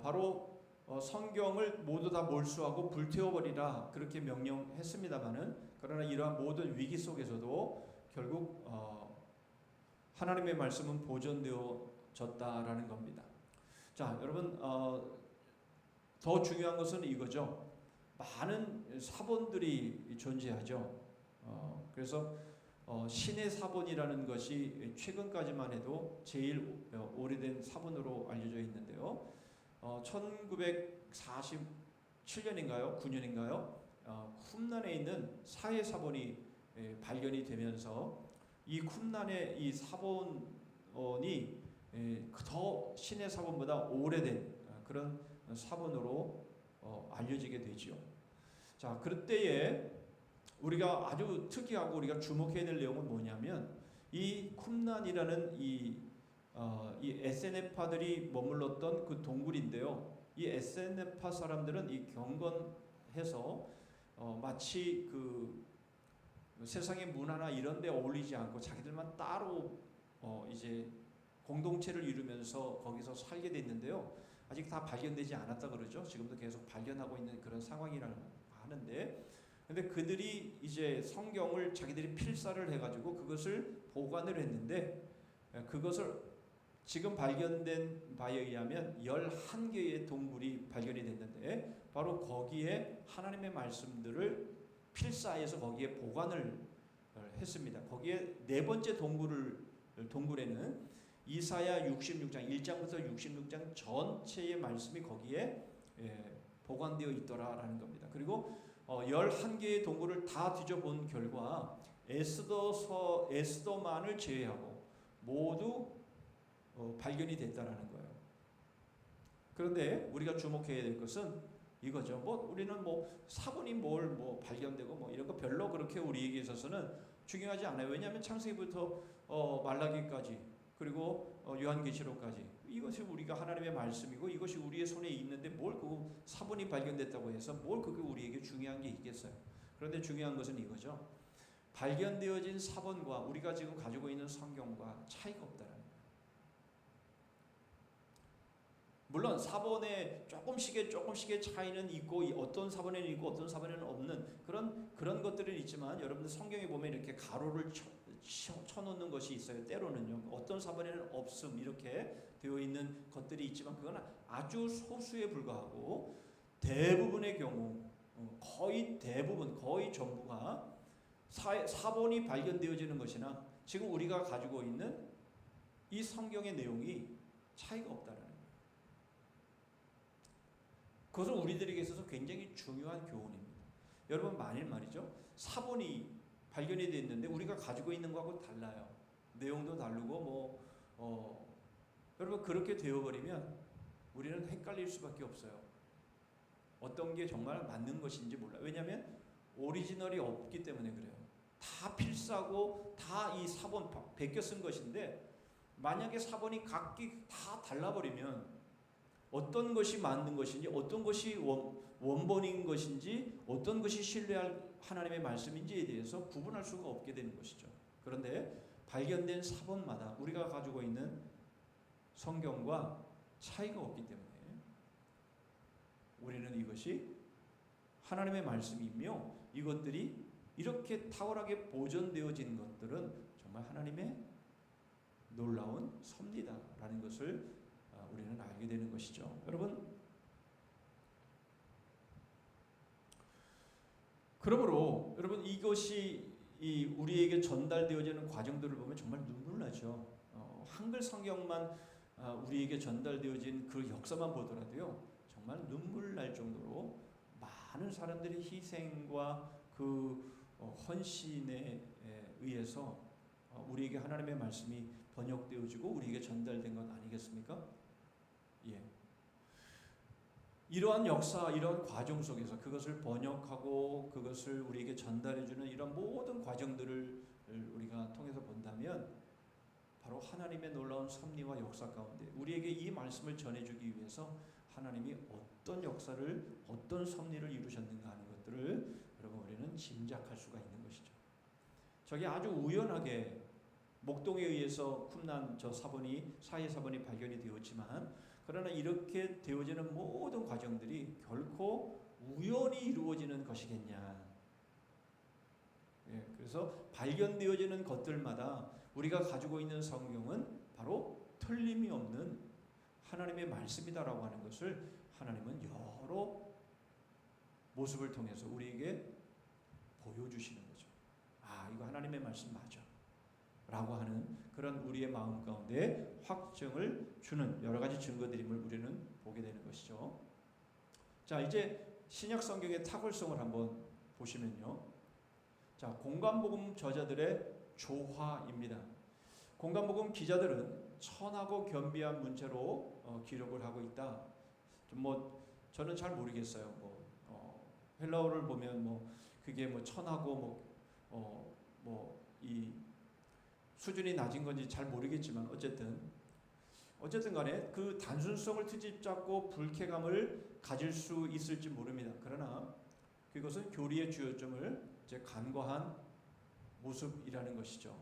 바로 성경을 모두 다 몰수하고 불태워버리라 그렇게 명령했습니다마는, 그러나 이러한 모든 위기 속에서도 결국 하나님의 말씀은 보존되어졌다라는 겁니다. 자, 여러분 더 중요한 것은 이거죠. 많은 사본들이 존재하죠. 그래서 신의 사본이라는 것이 최근까지만 해도 제일 오래된 사본으로 알려져 있는데요. 1947년인가요? 9년인가요? 쿰란에 있는 사해 사본이 발견이 되면서 이 쿰란의 이 사본이 더 신의 사본보다 오래된 그런 사본으로 알려지게 되죠. 자, 그때에 우리가 아주 특이하고 우리가 주목해야 될 내용은 뭐냐면 이 쿰란이라는 이 에세네파들이 머물렀던 그 동굴인데요. 이 에세네파 사람들은 이 경건해서 마치 그 세상의 문화나 이런 데 어울리지 않고 자기들만 따로 이제 공동체를 이루면서 거기서 살게 됐는데요. 아직 다 발견되지 않았다 그러죠. 지금도 계속 발견하고 있는 그런 상황이라고 하는데, 근데 그들이 이제 성경을 자기들이 필사를 해가지고 그것을 보관을 했는데, 그것을 지금 발견된 바에 의하면 11개의 동굴이 발견이 됐는데, 바로 거기에 하나님의 말씀들을 필사해서 거기에 보관을 했습니다. 거기에 네 번째 동굴에는 이사야 66장 1장부터 66장 전체의 말씀이 거기에 보관되어 있더라라는 겁니다. 그리고 11개의 동굴을 다 뒤져본 결과 에스더만을 제외하고 모두 발견이 됐다라는 거예요. 그런데 우리가 주목해야 될 것은 이거죠. 우리는 사본이 발견되고 이런 거 별로 그렇게 우리에게 있어서는 중요하지 않아요. 왜냐하면 창세기부터 말라기까지 그리고 요한계시록까지 이것이 우리가 하나님의 말씀이고 이것이 우리의 손에 있는데 뭘 그 사본이 발견됐다고 해서 뭘 그게 우리에게 중요한 게 있겠어요. 그런데 중요한 것은 이거죠. 발견되어진 사본과 우리가 지금 가지고 있는 성경과 차이가 없다는 거예요. 물론 사본에 조금씩의 차이는 있고 어떤 사본에는 있고 어떤 사본에는 없는 그런 것들은 있지만, 여러분들 성경에 보면 이렇게 가로를 쳐놓는 것이 있어요. 때로는요. 어떤 사본에는 없음 이렇게 되어 있는 것들이 있지만 그건 아주 소수에 불과하고, 대부분의 경우 거의 전부가 사본이 발견되어지는 것이나 지금 우리가 가지고 있는 이 성경의 내용이 차이가 없다는 거예요. 그것은 우리들에게 있어서 굉장히 중요한 교훈입니다. 여러분, 만일 말이죠, 사본이 발견이 됐는데 우리가 가지고 있는 거하고 달라요. 내용도 다르고 여러분, 그렇게 되어버리면 우리는 헷갈릴 수밖에 없어요. 어떤 게 정말 맞는 것인지 몰라요. 왜냐하면 오리지널이 없기 때문에 그래요. 다 필사고 다 이 사본 베껴 쓴 것인데, 만약에 사본이 각기 다 달라버리면 어떤 것이 맞는 것인지, 어떤 것이 원본인 것인지, 어떤 것이 신뢰할 하나님의 말씀인지에 대해서 구분할 수가 없게 되는 것이죠. 그런데 발견된 사본마다 우리가 가지고 있는 성경과 차이가 없기 때문에 우리는 이것이 하나님의 말씀이며, 이것들이 이렇게 탁월하게 보존되어진 것들은 정말 하나님의 놀라운 섭리다라는 것을 우리는 알게 되는 것이죠. 여러분, 그러므로 여러분, 이것이 우리에게 전달되어지는 과정들을 보면 정말 눈물 나죠. 한글 성경만 우리에게 전달되어진 그 역사만 보더라도요, 정말 눈물 날 정도로 많은 사람들의 희생과 그 헌신에 의해서 우리에게 하나님의 말씀이 번역되어지고 우리에게 전달된 것 아니겠습니까? 예. 이러한 역사, 이러한 과정 속에서 그것을 번역하고 그것을 우리에게 전달해주는 이런 모든 과정들을 우리가 통해서 본다면 바로 하나님의 놀라운 섭리와 역사 가운데 우리에게 이 말씀을 전해주기 위해서 하나님이 어떤 역사를 어떤 섭리를 이루셨는가 하는 것들을 여러분 우리는 짐작할 수가 있는 것이죠. 저게 아주 우연하게 목동에 의해서 쿰난 저 사해 사본이 발견이 되었지만 그러나 이렇게 되어지는 모든 과정들이 결코 우연히 이루어지는 것이겠냐. 그래서 발견되어지는 것들마다 우리가 가지고 있는 성경은 바로 틀림이 없는 하나님의 말씀이다라고 하는 것을 하나님은 여러 모습을 통해서 우리에게 보여주시는 거죠. 아, 이거 하나님의 말씀 맞아 라고 하는 그런 우리의 마음 가운데 확증을 주는 여러 가지 증거들임을 우리는 보게 되는 것이죠. 자, 이제 신약 성경의 탁월성을 한번 보시면요. 자, 공관복음 저자들의 조화입니다. 공관복음 기자들은 천하고 겸비한 문체로 기록을 하고 있다. 저는 잘 모르겠어요. 헬라어를 보면 그게 천하고 이 수준이 낮은 건지 잘 모르겠지만 어쨌든 간에 그 단순성을 트집잡고 불쾌감을 가질 수 있을지 모릅니다. 그러나 그것은 교리의 주요점을 이제 간과한 모습이라는 것이죠.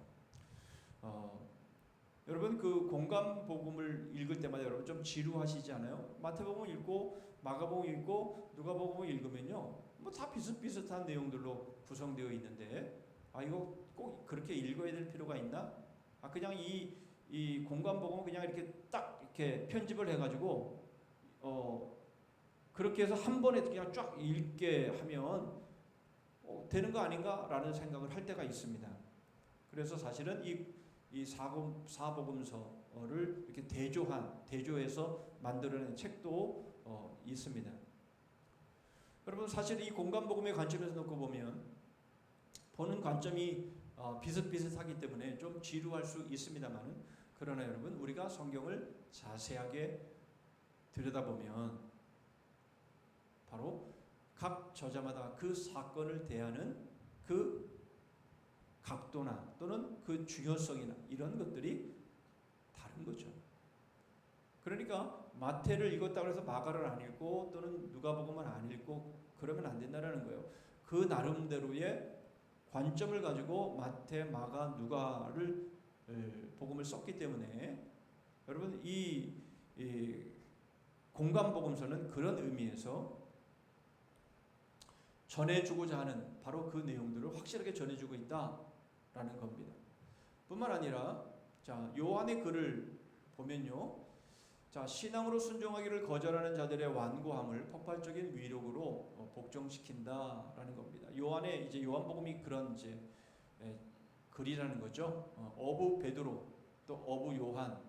여러분 그 공관복음을 읽을 때마다 여러분 좀 지루하시지 않아요? 마태복음 읽고 마가복음 읽고 누가복음 읽으면요, 다 비슷비슷한 내용들로 구성되어 있는데 이거 꼭 그렇게 읽어야 될 필요가 있나? 그냥 이 공관복음은 그냥 이렇게 딱 이렇게 편집을 해가지고 그렇게 해서 한 번에 그냥 쫙 읽게 하면 되는 거 아닌가라는 생각을 할 때가 있습니다. 그래서 사실은 이 사복음서를 이렇게 대조해서 만들어낸 책도 있습니다. 여러분 사실 이 공관복음의 관점에서 놓고 보면 보는 관점이 비슷비슷하기 때문에 좀 지루할 수 있습니다만은 그러나 여러분 우리가 성경을 자세하게 들여다보면 바로 각 저자마다 그 사건을 대하는 그 각도나 또는 그 중요성이나 이런 것들이 다른 거죠. 그러니까 마태를 읽었다고 해서 마가를 안 읽고 또는 누가복음을 안 읽고 그러면 안 된다는 거예요. 그 나름대로의 관점을 가지고 마태, 마가, 누가를 복음을 썼기 때문에 여러분 이 공관복음서는 그런 의미에서 전해주고자 하는 바로 그 내용들을 확실하게 전해주고 있다라는 겁니다. 뿐만 아니라 자 요한의 글을 보면요, 자 신앙으로 순종하기를 거절하는 자들의 완고함을 폭발적인 위력으로 복종시킨다라는 겁니다. 요한의 이제 요한복음이 그런 이제 글이라는 거죠. 어부 베드로 또 어부 요한.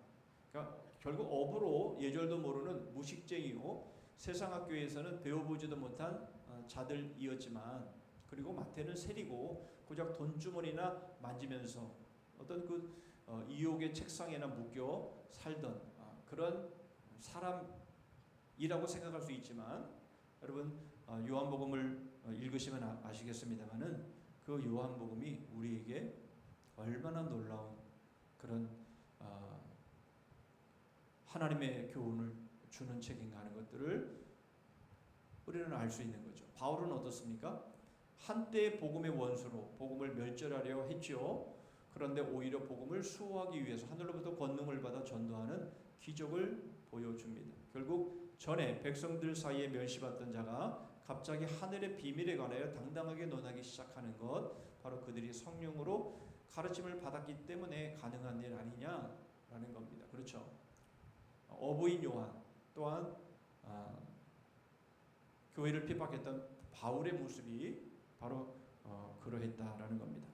그러니까 결국 어부로 예절도 모르는 무식쟁이요 세상 학교에서는 배워보지도 못한 자들이었지만 그리고 마태는 세리고 고작 돈주머니나 만지면서 어떤 그 이옥의 책상에나 묶여 살던 그런 사람이라고 생각할 수 있지만 여러분 요한복음을 읽으시면 아시겠습니다만은 그 요한복음이 우리에게 얼마나 놀라운 그런 하나님의 교훈을 주는 책인가 하는 것들을 우리는 알 수 있는 거죠. 바울은 어떻습니까? 한때 복음의 원수로 복음을 멸절하려 했지요. 그런데 오히려 복음을 수호하기 위해서 하늘로부터 권능을 받아 전도하는 기적을 보여줍니다. 결국 전에 백성들 사이에 멸시받던 자가 갑자기 하늘의 비밀에 관하여 당당하게 논하기 시작하는 것, 바로 그들이 성령으로 가르침을 받았기 때문에 가능한 일 아니냐라는 겁니다. 그렇죠? 어부인 요한 또한 교회를 핍박했던 바울의 모습이 바로 그러했다라는 겁니다.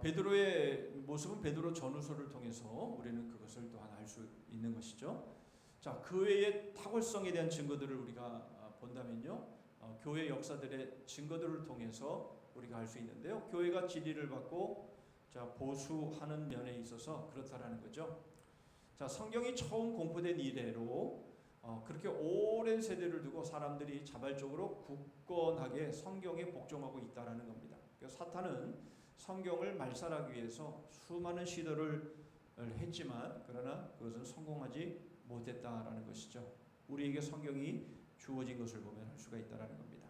베드로의 모습은 베드로 전후서를 통해서 우리는 그것을 또한 알 수 있는 것이죠. 자, 그 외의 탁월성에 대한 증거들을 우리가 본다면요, 교회 역사들의 증거들을 통해서 우리가 알 수 있는데요, 교회가 진리를 받고 자 보수하는 면에 있어서 그렇다라는 거죠. 자, 성경이 처음 공포된 이래로 그렇게 오랜 세대를 두고 사람들이 자발적으로 굳건하게 성경에 복종하고 있다라는 겁니다. 그러니까 사탄은 성경을 말살하기 위해서 수많은 시도를 했지만 그러나 그것은 성공하지 못했다라는 것이죠. 우리에게 성경이 주어진 것을 보면 알 수가 있다라는 겁니다.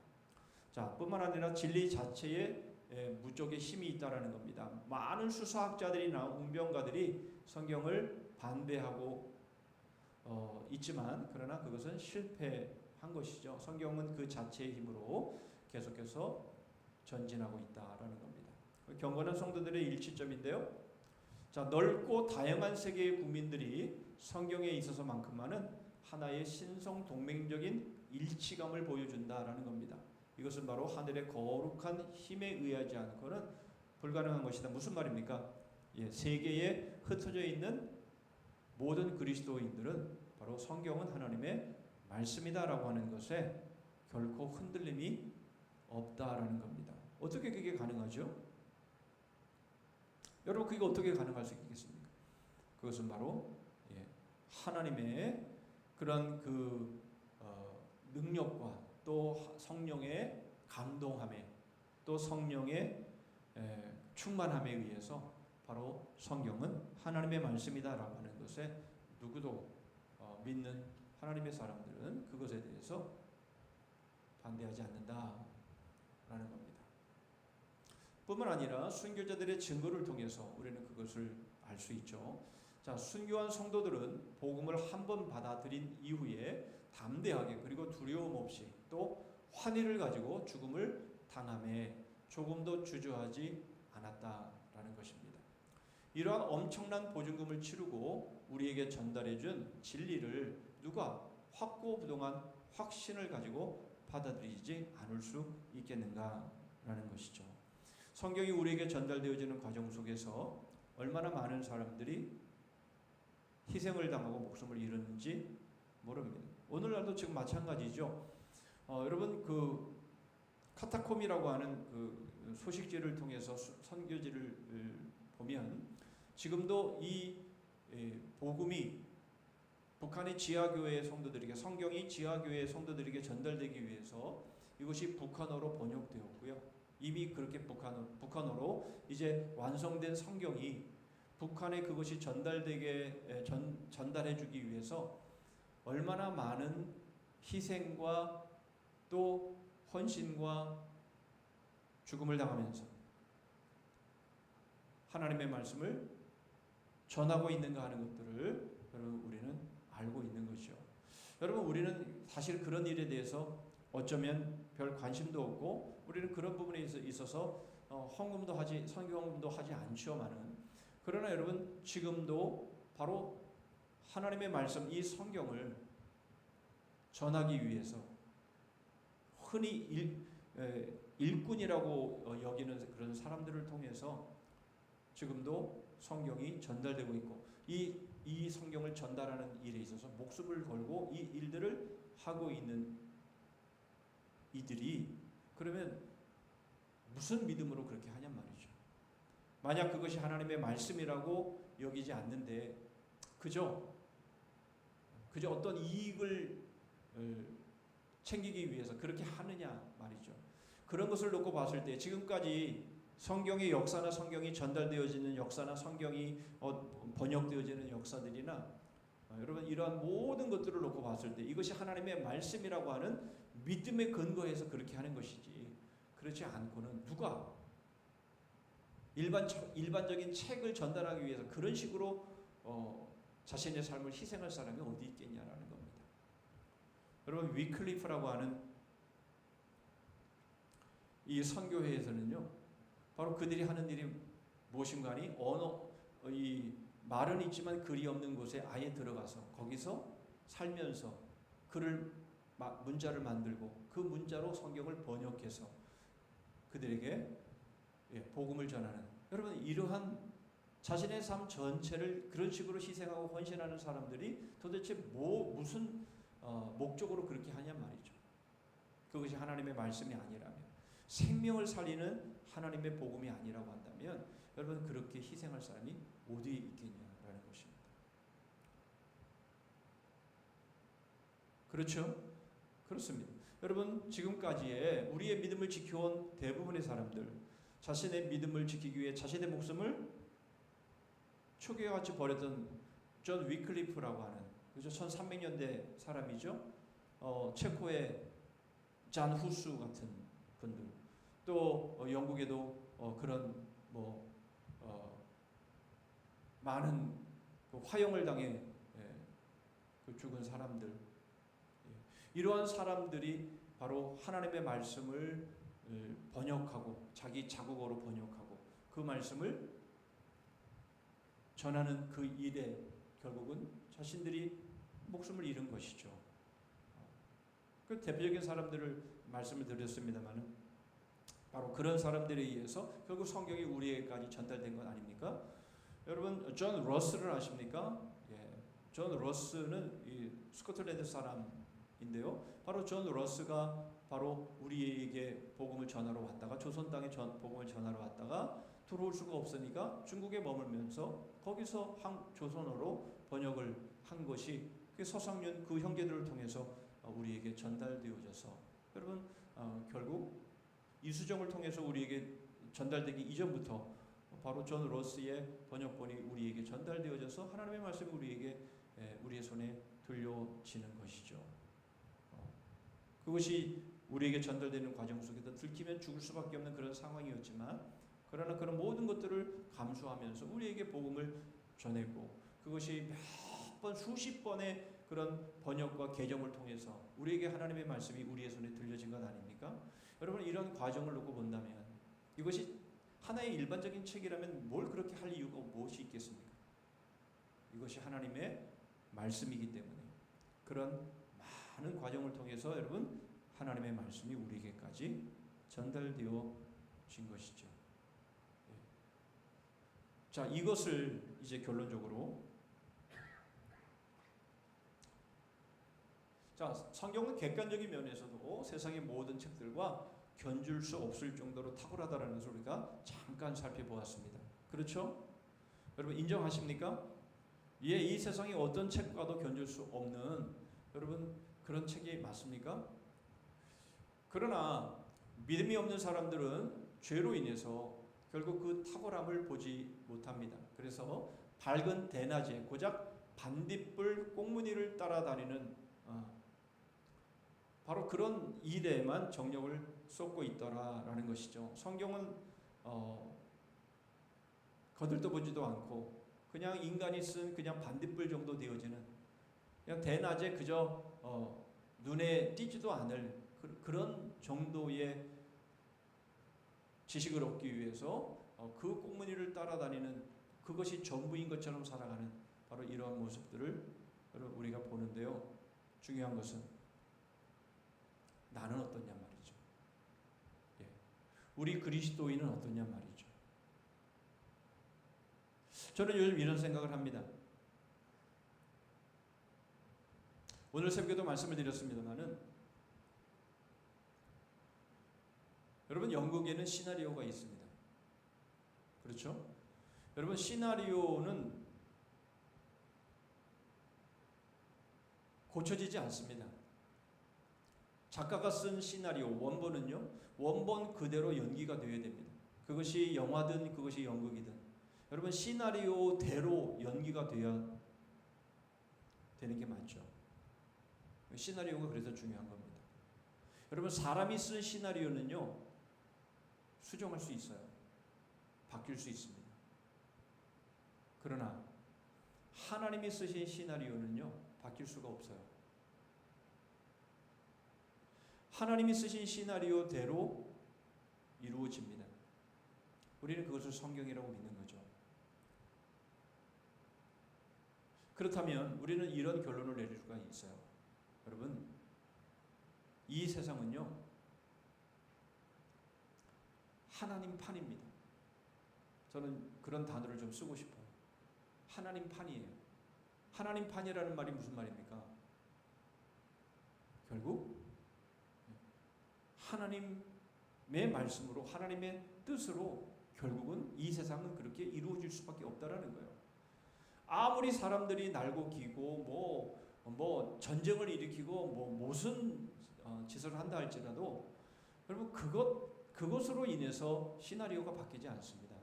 자, 뿐만 아니라 진리 자체에 무적의 힘이 있다라는 겁니다. 많은 수사학자들이나 웅변가들이 성경을 반대하고 있지만 그러나 그것은 실패한 것이죠. 성경은 그 자체의 힘으로 계속해서 전진하고 있다라는 겁니다. 경건한 성도들의 일치점인데요. 자, 넓고 다양한 세계의 국민들이 성경에 있어서만큼만은 하나의 신성 동맹적인 일치감을 보여준다라는 겁니다. 이것은 바로 하늘의 거룩한 힘에 의하지 않고는 불가능한 것이다. 무슨 말입니까? 세계에 흩어져 있는 모든 그리스도인들은 바로 성경은 하나님의 말씀이다라고 하는 것에 결코 흔들림이 없다라는 겁니다. 어떻게 그게 가능하죠? 여러분, 그게 어떻게 가능할 수 있겠습니까? 그것은 바로 하나님의 그런 능력과 또 성령의 감동함에 또 성령의 충만함에 의해서 바로 성경은 하나님의 말씀이다라고 하는 것에 누구도 믿는 하나님의 사람들은 그것에 대해서 반대하지 않는다라는 겁니다. 뿐만 아니라 순교자들의 증거를 통해서 우리는 그것을 알 수 있죠. 자, 순교한 성도들은 복음을 한 번 받아들인 이후에 담대하게 그리고 두려움 없이 또 환희를 가지고 죽음을 당함에 조금도 주저하지 않았다라는 것입니다. 이러한 엄청난 보증금을 치르고 우리에게 전달해준 진리를 누가 확고부동한 확신을 가지고 받아들이지 않을 수 있겠는가라는 것이죠. 성경이 우리에게 전달되어지는 과정 속에서 얼마나 많은 사람들이 희생을 당하고 목숨을 잃었는지 모릅니다. 오늘날도 지금 마찬가지죠. 여러분 그 카타콤이라고 하는 그 소식지를 통해서 선교지를 보면 지금도 이 복음이 북한의 지하교회 성도들에게 성경이 지하교회 성도들에게 전달되기 위해서 이것이 북한어로 번역되었고요. 이미 그렇게 북한어로 이제 완성된 성경이 북한에 그것이 전달되게 전달해주기 위해서 얼마나 많은 희생과 또 헌신과 죽음을 당하면서 하나님의 말씀을 전하고 있는가 하는 것들을 여러분 우리는 알고 있는 것이죠. 여러분 우리는 사실 그런 일에 대해서 어쩌면 별 관심도 없고 우리는 그런 부분에 있어서 헌금도 하지 선교 헌금도 하지 않지만은 그러나 여러분 지금도 바로 하나님의 말씀 이 성경을 전하기 위해서 흔히 일꾼이라고 여기는 그런 사람들을 통해서 지금도 성경이 전달되고 있고 이 성경을 전달하는 일에 있어서 목숨을 걸고 이 일들을 하고 있는 이들이 그러면 무슨 믿음으로 그렇게 하냔 말이죠. 만약 그것이 하나님의 말씀이라고 여기지 않는데 그저 어떤 이익을 챙기기 위해서 그렇게 하느냐 말이죠. 그런 것을 놓고 봤을 때 지금까지 성경의 역사나 성경이 전달되어지는 역사나 성경이 번역되어지는 역사들이나 여러분 이러한 모든 것들을 놓고 봤을 때 이것이 하나님의 말씀이라고 하는 믿음에 근거해서 그렇게 하는 것이지 그렇지 않고는 누가 일반적인 책을 전달하기 위해서 그런 식으로 자신의 삶을 희생할 사람이 어디 있겠냐라는 겁니다. 여러분 위클리프라고 하는 이 선교회에서는요 바로 그들이 하는 일이 무엇인가 하니 이 말은 있지만 글이 없는 곳에 아예 들어가서 거기서 살면서 문자를 만들고 그 문자로 성경을 번역해서 그들에게 복음을 전하는 여러분 이러한 자신의 삶 전체를 그런 식으로 희생하고 헌신하는 사람들이 도대체 무슨 목적으로 그렇게 하냔 말이죠. 그것이 하나님의 말씀이 아니라면 생명을 살리는 하나님의 복음이 아니라고 한다면 여러분 그렇게 희생할 사람이 어디에 있겠냐라는 것입니다. 그렇죠? 그렇습니다. 여러분 지금까지의 우리의 믿음을 지켜온 대부분의 사람들 자신의 믿음을 지키기 위해 자신의 목숨을 초계같이 버렸던 존 위클리프라고 하는, 그죠? 1300년대 사람이죠. 체코의 잔 후스 같은 분들, 또 영국에도 그런 많은 화형을 당해 죽은 사람들, 이러한 사람들이 바로 하나님의 말씀을 번역하고 자기 자국어로 번역하고 그 말씀을 전하는 그 일에 결국은 자신들이 목숨을 잃은 것이죠. 그 대표적인 사람들을 말씀을 드렸습니다만은 바로 그런 사람들에 의해서 결국 성경이 우리에게까지 전달된 것 아닙니까? 여러분 존 러스를 아십니까? 존 러스는 이 스코틀랜드 사람인데요. 바로 존 러스가 바로 우리에게 복음을 전하러 왔다가 조선 땅에 복음을 전하러 왔다가 들어올 수가 없으니까 중국에 머물면서 거기서 조선어로 번역을 한 것이 그 서상윤 그 형제들을 통해서 우리에게 전달되어져서 여러분 결국 이수정을 통해서 우리에게 전달되기 이전부터 바로 존 러스의 번역본이 우리에게 전달되어져서 하나님의 말씀이 우리의 손에 들려지는 것이죠. 그것이 우리에게 전달되는 과정 속에서 들키면 죽을 수밖에 없는 그런 상황이었지만, 그러나 그런 모든 것들을 감수하면서 우리에게 복음을 전했고, 그것이 몇 번 수십 번의 그런 번역과 개정을 통해서 우리에게 하나님의 말씀이 우리의 손에 들려진 것 아닙니까? 여러분 이런 과정을 놓고 본다면 이것이 하나의 일반적인 책이라면 뭘 그렇게 할 이유가 무엇이 있겠습니까? 이것이 하나님의 말씀이기 때문에 그런 많은 과정을 통해서 여러분 하나님의 말씀이 우리에게까지 전달되어진 것이죠. 자, 이것을 이제 결론적으로 성경은 객관적인 면에서도 세상의 모든 책들과 견줄 수 없을 정도로 탁월하다라는 것을 우리가 잠깐 살펴보았습니다. 그렇죠? 여러분 인정하십니까? 이 세상의 어떤 책과도 견줄 수 없는 여러분 그런 책이 맞습니까? 그러나 믿음이 없는 사람들은 죄로 인해서 결국 그 탁월함을 보지 못합니다. 그래서 밝은 대낮에 고작 반딧불 꽁무니를 따라다니는 바로 그런 일에만 정력을 쏟고 있더라라는 것이죠. 성경은 거들떠보지도 않고 그냥 인간이 쓴 그냥 반딧불 정도 되어지는 그냥 대낮에 그저 눈에 띄지도 않을 그런 정도의 지식을 얻기 위해서 그 꽁무니를 따라다니는 그것이 전부인 것처럼 살아가는 바로 이러한 모습들을 우리가 보는데요. 중요한 것은 나는 어떠냐 말이죠. 우리 그리스도인은 어떠냐 말이죠. 저는 요즘 이런 생각을 합니다. 오늘 새벽에도 말씀을 드렸습니다만은 여러분 영국에는 시나리오가 있습니다. 그렇죠? 여러분 시나리오는 고쳐지지 않습니다. 작가가 쓴 시나리오 원본은요, 원본 그대로 연기가 되어야 됩니다. 그것이 영화든 그것이 연극이든 여러분 시나리오대로 연기가 되어야 되는 게 맞죠. 시나리오가 그래서 중요한 겁니다. 여러분 사람이 쓴 시나리오는요 수정할 수 있어요. 바뀔 수 있습니다. 그러나 하나님이 쓰신 시나리오는요 바뀔 수가 없어요. 하나님이 쓰신 시나리오대로 이루어집니다. 우리는 그것을 성경이라고 믿는 거죠. 그렇다면 우리는 이런 결론을 내릴 수가 있어요. 여러분, 이 세상은요 하나님 판입니다. 저는 그런 단어를 좀 쓰고 싶어요. 하나님 판이에요. 하나님 판이라는 말이 무슨 말입니까? 결국 하나님의 말씀으로 하나님의 뜻으로 결국은 이 세상은 그렇게 이루어질 수밖에 없다라는 거예요. 아무리 사람들이 날고 기고 뭐 전쟁을 일으키고 뭐 무슨 짓을 한다 할지라도 여러분 그 그것으로 인해서 시나리오가 바뀌지 않습니다.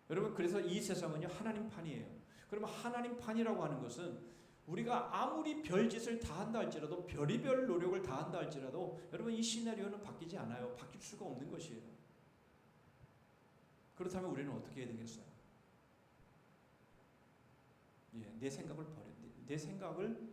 여러분, 그래서 이 세상은요 하나님 판이에요. 그러면 하나님 판이라고 하는 것은 우리가 아무리 별짓을 다 한다 할지라도, 별의별 노력을 다 한다 할지라도 여러분 이 시나리오는 바뀌지 않아요. 바뀔 수가 없는 것이에요. 그렇다면 우리는 어떻게 해야 되겠어요? 내 생각을 내 생각을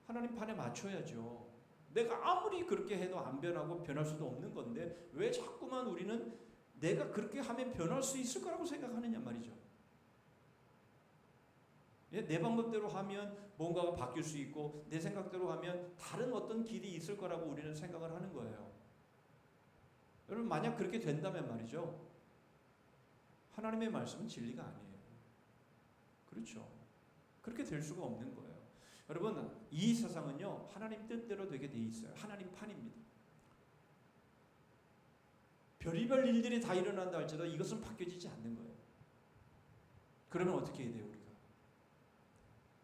하나님 판에 맞춰야죠. 내가 아무리 그렇게 해도 안 변하고 변할 수도 없는 건데 왜 자꾸만 우리는 내가 그렇게 하면 변할 수 있을 거라고 생각하느냐 말이죠. 내 방법대로 하면 뭔가가 바뀔 수 있고 내 생각대로 하면 다른 어떤 길이 있을 거라고 우리는 생각을 하는 거예요. 여러분, 만약 그렇게 된다면 말이죠, 하나님의 말씀은 진리가 아니에요. 그렇죠? 그렇게 될 수가 없는 거예요. 여러분, 이 세상은요 하나님 뜻대로 되게 돼 있어요. 하나님 판입니다. 별의별 일들이 다 일어난다 할지라도 이것은 바뀌어지지 않는 거예요. 그러면 어떻게 해야 돼요? 우리가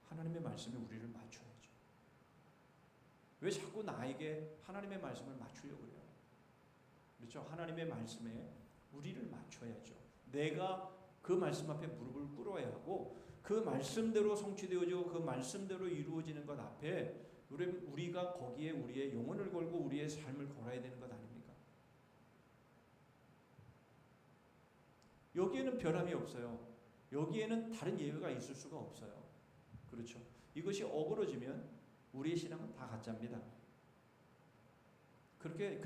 하나님의 말씀에 우리를 맞춰야죠. 왜 자꾸 나에게 하나님의 말씀을 맞추려고 그래요? 그렇죠? 하나님의 말씀에 우리를 맞춰야죠. 내가 그 말씀 앞에 무릎을 꿇어야 하고 그 말씀대로 성취되어지고 그 말씀대로 이루어지는 것 앞에 우리가 거기에 우리의 영혼을 걸고 우리의 삶을 걸어야 되는 것 아닙니까? 여기에는 변함이 없어요. 여기에는 다른 예외가 있을 수가 없어요. 그렇죠? 이것이 어그러지면 우리의 신앙은 다 가짜입니다. 그렇게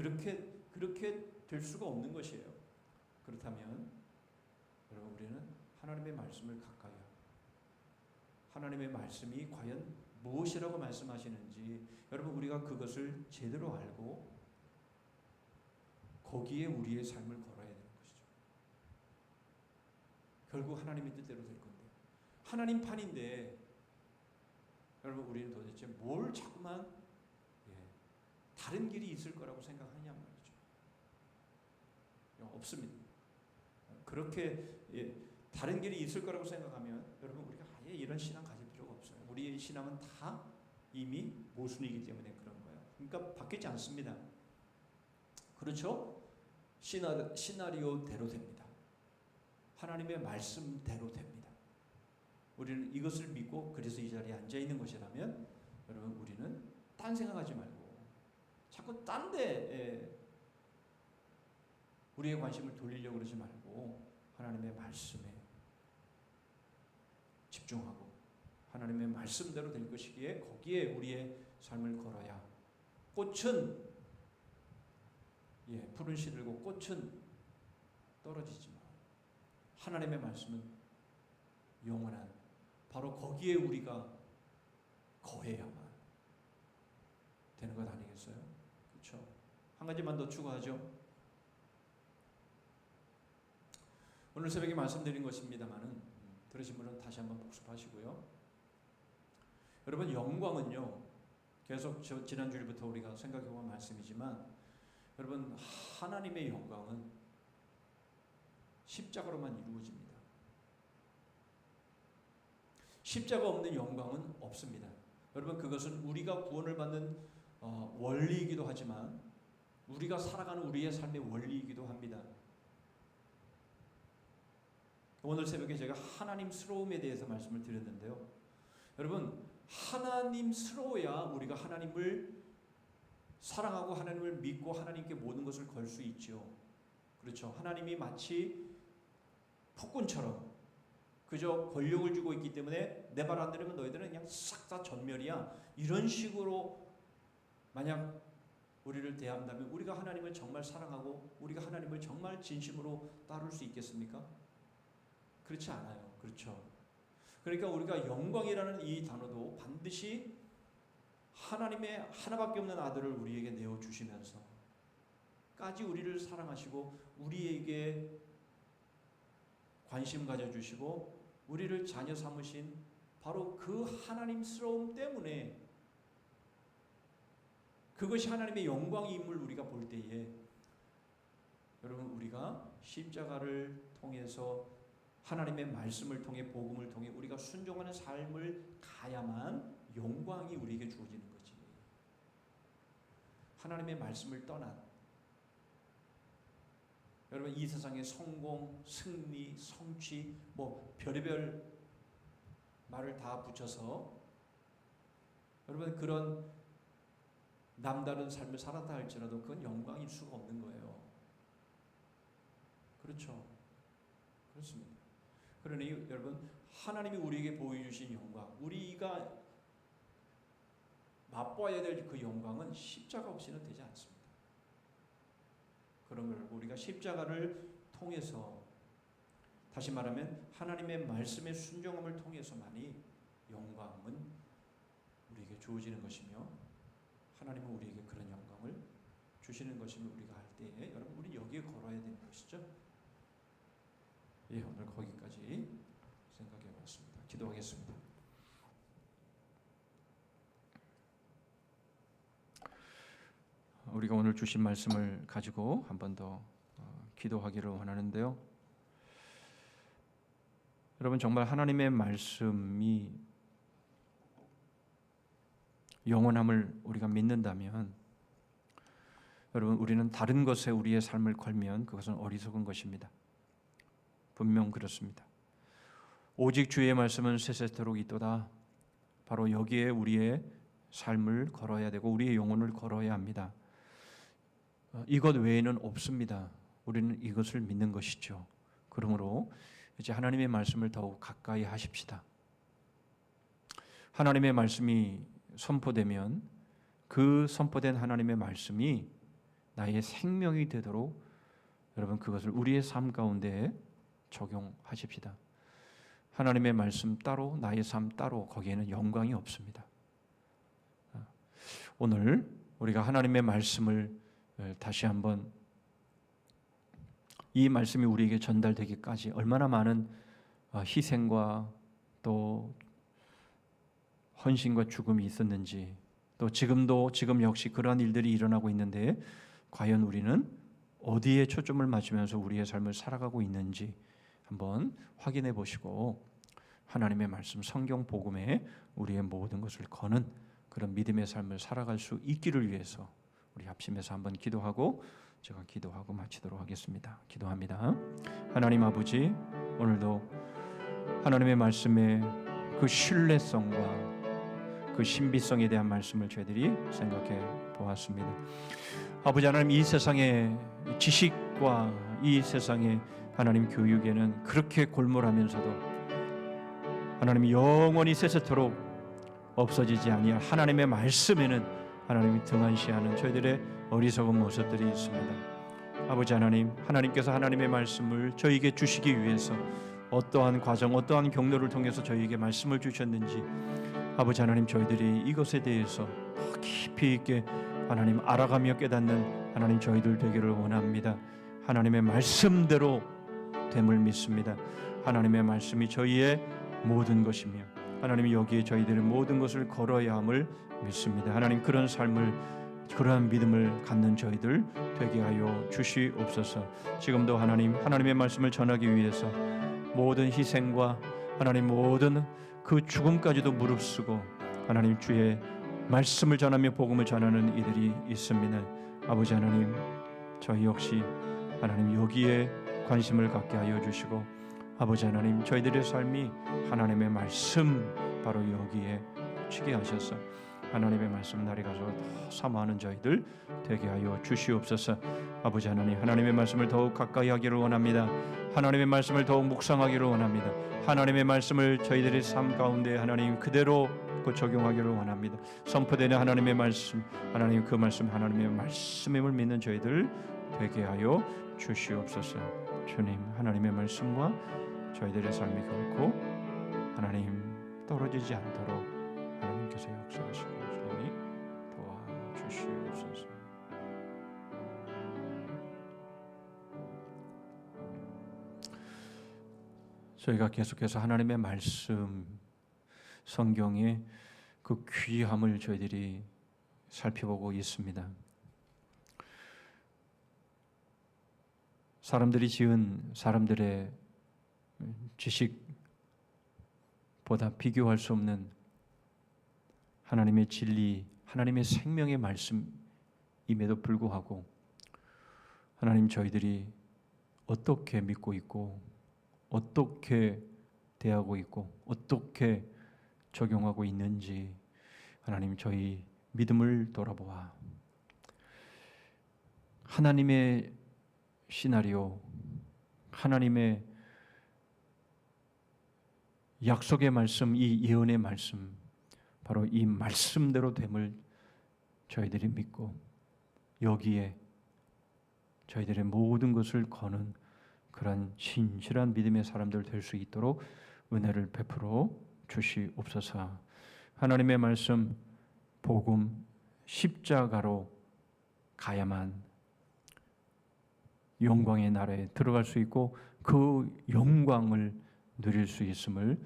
될 수가 없는 것이에요. 그렇다면 여러분, 우리는 하나님의 말씀을 가까이 하고 하나님의 말씀이 과연 무엇이라고 말씀하시는지 여러분 우리가 그것을 제대로 알고 거기에 우리의 삶을 걸어야 되는 것이죠. 결국 하나님의 뜻대로 될 건데, 하나님 판인데 여러분 우리는 도대체 뭘 자꾸만 다른 길이 있을 거라고 생각하냐 말이죠. 없습니다. 그렇게 다른 길이 있을 거라고 생각하면 여러분 우리가 아예 이런 신앙 가질 필요가 없어요. 우리의 신앙은 다 이미 모순이기 때문에 그런 거예요. 그러니까 바뀌지 않습니다. 그렇죠? 시나리오대로 됩니다. 하나님의 말씀대로 됩니다. 우리는 이것을 믿고 그래서 이 자리에 앉아 있는 것이라면 여러분 우리는 딴 생각하지 말고 자꾸 딴 데 우리의 관심을 돌리려고 그러지 말고 하나님의 말씀에 집중하고 하나님의 말씀대로 될 것이기에 거기에 우리의 삶을 걸어야 꽃은 푸른 시들고 꽃은 떨어지지만 하나님의 말씀은 영원한 바로 거기에 우리가 거해야만 되는 것 아니겠어요? 그렇죠? 한 가지만 더 추가하죠. 오늘 새벽에 말씀드린 것입니다만은 들으신 분은 다시 한번 복습하시고요. 여러분, 영광은요 계속 지난주일부터 우리가 생각해본 말씀이지만 여러분 하나님의 영광은 십자가로만 이루어집니다. 십자가 없는 영광은 없습니다. 여러분, 그것은 우리가 구원을 받는 원리이기도 하지만 우리가 살아가는 우리의 삶의 원리이기도 합니다. 오늘 새벽에 제가 하나님스러움에 대해서 말씀을 드렸는데요. 여러분, 하나님스러워야 우리가 하나님을 사랑하고 하나님을 믿고 하나님께 모든 것을 걸 수 있죠. 그렇죠? 하나님이 마치 폭군처럼 그저 권력을 주고 있기 때문에 내 말 안 들으면 너희들은 그냥 싹 다 전멸이야. 이런 식으로 만약 우리를 대한다면 우리가 하나님을 정말 사랑하고 우리가 하나님을 정말 진심으로 따를 수 있겠습니까? 그렇지 않아요. 그렇죠? 그러니까 우리가 영광이라는 이 단어도 반드시 하나님의 하나밖에 없는 아들을 우리에게 내어주시면서 까지 우리를 사랑하시고 우리에게 관심 가져주시고 우리를 자녀 삼으신 바로 그 하나님스러움 때문에 그것이 하나님의 영광임을 우리가 볼 때에 여러분 우리가 십자가를 통해서 하나님의 말씀을 통해 복음을 통해 우리가 순종하는 삶을 가야만 영광이 우리에게 주어지는 거지. 하나님의 말씀을 떠난 여러분 이 세상의 성공, 승리, 성취 뭐 별의별 말을 다 붙여서 여러분 그런 남다른 삶을 살았다 할지라도 그건 영광일 수가 없는 거예요. 그렇죠? 그렇습니다. 그러니 여러분 하나님이 우리에게 보여주신 영광, 우리가 맛봐야 될 그 영광은 십자가 없이는 되지 않습니다. 그런 걸 우리가 십자가를 통해서 다시 말하면 하나님의 말씀의 순종함을 통해서만이 영광은 우리에게 주어지는 것이며 하나님은 우리에게 그런 영광을 주시는 것임을 우리가 알 때에 여러분 우리 여기에 걸어야 되는 것이죠. 예, 오늘 거기까지 생각해 봤습니다. 기도하겠습니다. 우리가 오늘 주신 말씀을 가지고 한 번 더 기도하기를 원하는데요. 여러분 정말 하나님의 말씀이 영원함을 우리가 믿는다면 여러분 우리는 다른 것에 우리의 삶을 걸면 그것은 어리석은 것입니다. 분명 그렇습니다. 오직 주의 말씀은 세세토록 있도다. 바로 여기에 우리의 삶을 걸어야 되고 우리의 영혼을 걸어야 합니다. 이것 외에는 없습니다. 우리는 이것을 믿는 것이죠. 그러므로 이제 하나님의 말씀을 더욱 가까이 하십시다. 하나님의 말씀이 선포되면 그 선포된 하나님의 말씀이 나의 생명이 되도록 여러분 그것을 우리의 삶 가운데 적용하십시다. 하나님의 말씀 따로 나의 삶 따로 거기에는 영광이 없습니다. 오늘 우리가 하나님의 말씀을 다시 한번 이 말씀이 우리에게 전달되기까지 얼마나 많은 희생과 또 헌신과 죽음이 있었는지 또 지금 역시 그러한 일들이 일어나고 있는데 과연 우리는 어디에 초점을 맞추면서 우리의 삶을 살아가고 있는지 한번 확인해 보시고 하나님의 말씀 성경 복음에 우리의 모든 것을 거는 그런 믿음의 삶을 살아갈 수 있기를 위해서 우리 합심해서 한번 기도하고 제가 기도하고 마치도록 하겠습니다. 기도합니다. 하나님 아버지, 오늘도 하나님의 말씀의 그 신뢰성과 그 신비성에 대한 말씀을 저희들이 생각해 보았습니다. 아버지 하나님, 이 세상의 지식과 이 세상의 하나님 교육에는 그렇게 골몰하면서도 하나님이 영원히 세세토록 없어지지 아니할 하나님의 말씀에는 하나님이 등한시하는 저희들의 어리석은 모습들이 있습니다. 아버지 하나님, 하나님께서 하나님의 말씀을 저희에게 주시기 위해서 어떠한 과정, 어떠한 경로를 통해서 저희에게 말씀을 주셨는지 아버지 하나님, 저희들이 이것에 대해서 깊이 있게 하나님 알아가며 깨닫는 하나님 저희들 되기를 원합니다. 하나님의 말씀대로 됨을 믿습니다. 하나님의 말씀이 저희의 모든 것이며 하나님이 여기에 저희들의 모든 것을 걸어야 함을 믿습니다. 하나님, 그런 삶을, 그러한 믿음을 갖는 저희들 되게 하여 주시옵소서. 지금도 하나님의 말씀을 전하기 위해서 모든 희생과 하나님 모든 그 죽음까지도 무릅쓰고 하나님 주의 말씀을 전하며 복음을 전하는 이들이 있습니다. 아버지 하나님, 저희 역시 하나님 여기에 관심을 갖게 하여 주시고 아버지 하나님, 저희들의 삶이 하나님의 말씀 바로 여기에 치게 하셔서 하나님의 말씀 날이 가서 더 사모하는 저희들 되게 하여 주시옵소서. 아버지 하나님, 하나님의 말씀을 더욱 가까이 하기를 원합니다. 하나님의 말씀을 더욱 묵상하기를 원합니다. 하나님의 말씀을 저희들의 삶 가운데 하나님 그대로 적용하기를 원합니다. 선포되는 하나님의 말씀, 하나님 그 말씀 하나님의 말씀임을 믿는 저희들 되게 하여 주시옵소서. 주님, 하나님의 말씀과 저희들의 삶이 결코 하나님 떨어지지 않도록 하나님께서 역사하시고 주님이 도와주시옵소서. 저희가 계속해서 하나님의 말씀, 성경의 그 귀함을 저희들이 살펴보고 있습니다. 사람들이 지은 사람들의 지식보다 비교할 수 없는 하나님의 진리, 하나님의 생명의 말씀임에도 불구하고 하나님, 저희들이 어떻게 믿고 있고 어떻게 대하고 있고 어떻게 적용하고 있는지 하나님, 저희 믿음을 돌아보아 하나님의 시나리오, 하나님의 약속의 말씀, 이 예언의 말씀, 바로 이 말씀대로 됨을 저희들이 믿고 여기에 저희들의 모든 것을 거는 그런 진실한 믿음의 사람들 될 수 있도록 은혜를 베풀어 주시옵소서. 하나님의 말씀, 복음, 십자가로 가야만 영광의 나라에 들어갈 수 있고 그 영광을 누릴 수 있음을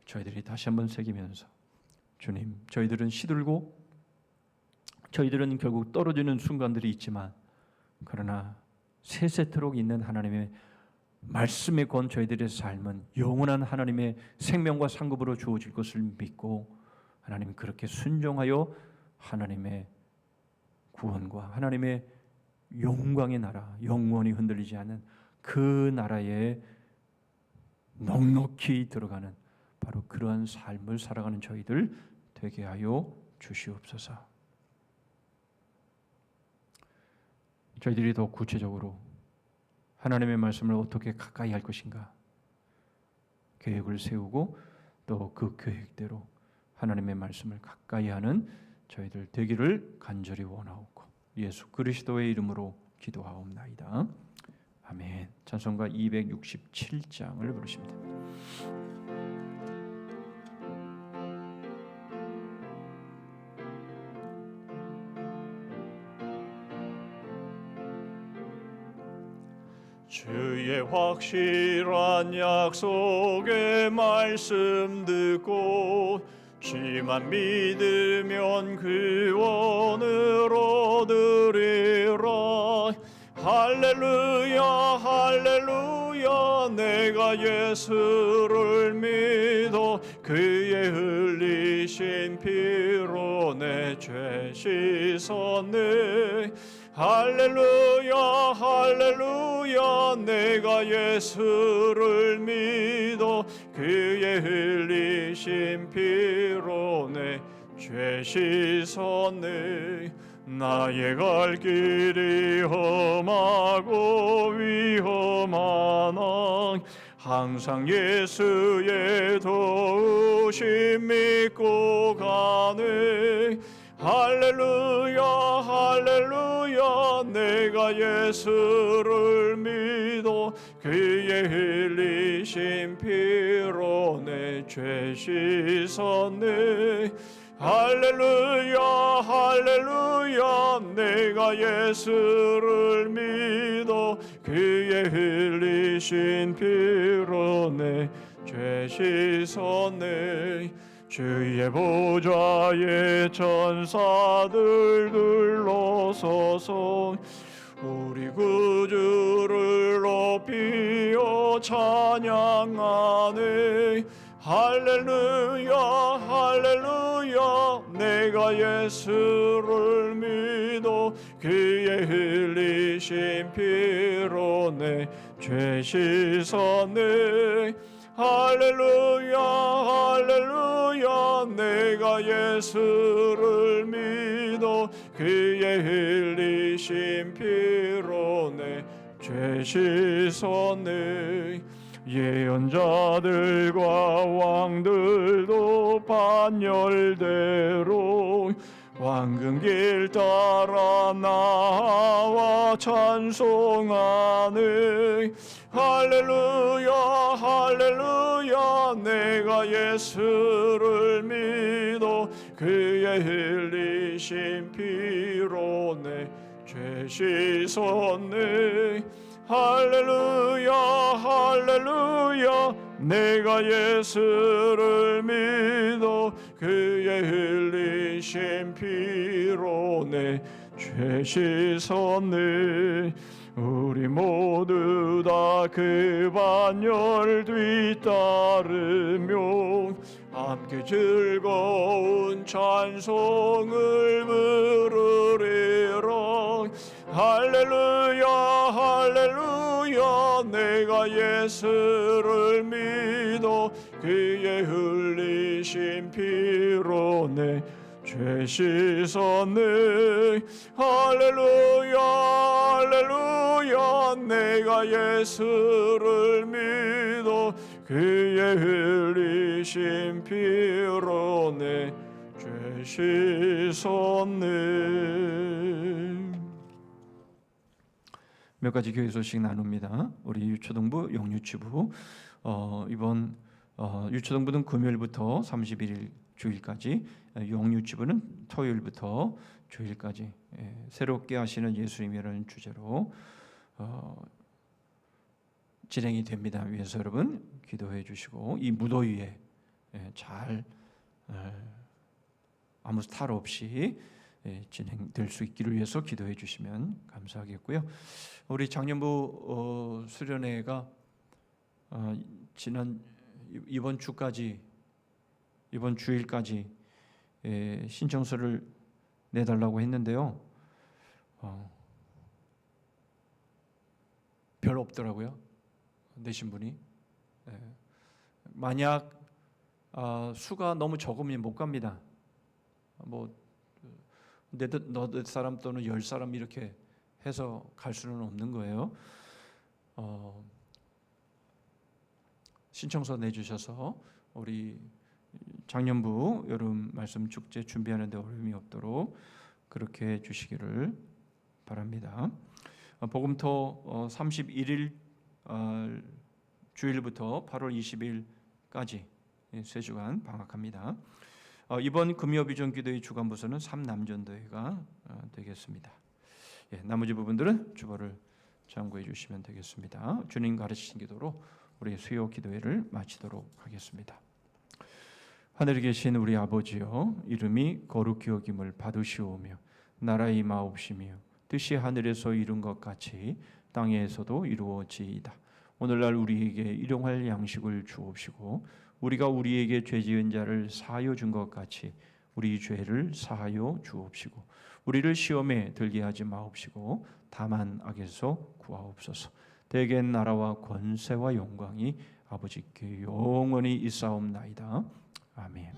저희들이 다시 한번 새기면서, 주님, 저희들은 시들고 저희들은 결국 떨어지는 순간들이 있지만 그러나 세세토록 있는 하나님의 말씀에 건 저희들의 삶은 영원한 하나님의 생명과 상급으로 주어질 것을 믿고 하나님, 그렇게 순종하여 하나님의 구원과 하나님의 영광의 나라, 영원히 흔들리지 않는 그 나라에 넉넉히 들어가는 바로 그러한 삶을 살아가는 저희들 되게 하여 주시옵소서. 저희들이 더 구체적으로 하나님의 말씀을 어떻게 가까이 할 것인가 계획을 세우고 또 그 계획대로 하나님의 말씀을 가까이 하는 저희들 되기를 간절히 원하옵고 예수 그리스도의 이름으로 기도하옵나이다. 아멘. 찬송가 267장을 부르십니다. 주의 확실한 약속의 말씀 듣고 주만 믿으면 구원을 얻으리라. 할렐루야 할렐루야, 내가 예수를 믿어 그의 흘리신 피로 내 죄 씻었네. 할렐루야 할렐루야, 내가 예수를 믿어 그의 흘리신 피로 내 죄 씻었네. 나의 갈 길이 험하고 위험하나 항상 예수의 도우심 믿고 가네. 할렐루야 할렐루야, 내가 예수를 믿어 그의 흘리신 피로 내 죄 씻었네. 할렐루야 할렐루야, 내가 예수를 믿어 그의 흘리신 피로 내 죄 씻었네. 주의 보좌에 천사들 둘러서서 우리 구주를 높이어 찬양하네. 할렐루야 할렐루야, 내가 예수를 믿어 그의 흘리신 피로 내 죄 씻었네. 할렐루야 할렐루야, 내가 예수를 믿어 그의 흘리신 피로 내 죄 씻었네. 예언자들과 왕들도 반열대로 황금길 따라 나와 찬송하네. 할렐루야 할렐루야, 내가 예수를 믿어 그의 흘리신 피로 내 죄 씻었네. 할렐루야 할렐루야, 내가 예수를 믿어 그의 흘리신 피로 내 죄 씻었네. 우리 모두 다 그 반열 뒤따르며 함께 즐거운 찬송을 부르리라. 할렐루야 할렐루야 내가 예수를 믿어 그의 흘리신 피로 내 죄 씻었네. 할렐루야 할렐루야 내가 예수를 믿어 그의 흘리신 피로 내 죄 씻었네. 몇 가지 교회 소식 나눕니다. 우리 유초동부 영유치부 이번 유초동부는 금요일부터 31일 주일까지, 영유치부는 토요일부터 주일까지 새롭게 하시는 예수님이라는 주제로 진행이 됩니다. 위해서 여러분 기도해 주시고 이 무더위에 잘 아무 탈 없이 진행될 수 있기를 위해서 기도해 주시면 감사하겠고요. 우리 작년부 수련회가 이번 주일까지 신청서를 내달라고 했는데요. 별로 없더라고요. 내신 분이. 만약 수가 너무 적으면 못 갑니다. 너댓 사람 또는 10사람 이렇게 해서 갈 수는 없는 거예요. 신청서 내주셔서 우리 작년부 여름 말씀 축제 준비하는 데 어려움이 없도록 그렇게 해주시기를 바랍니다. 복음토 31일 주일부터 8월 20일까지 3주간 방학합니다. 이번 금요비전 기도의 주간부서는 3남전도회가 되겠습니다. 나머지 부분들은 주보를 참고해 주시면 되겠습니다. 주님 가르치신 기도로 우리 수요 기도회를 마치도록 하겠습니다. 하늘에 계신 우리 아버지여, 이름이 거룩히 여김을 받으시오며 나라의 임하옵시며 뜻이 하늘에서 이룬 것 같이 땅에서도 이루어지이다. 오늘날 우리에게 일용할 양식을 주옵시고 우리가 우리에게 죄 지은 자를 사하여 준 것 같이 우리 죄를 사하여 주옵시고 우리를 시험에 들게 하지 마옵시고 다만 악에서 구하옵소서. 대개 나라와 권세와 영광이 아버지께 영원히 있사옵나이다. 아멘.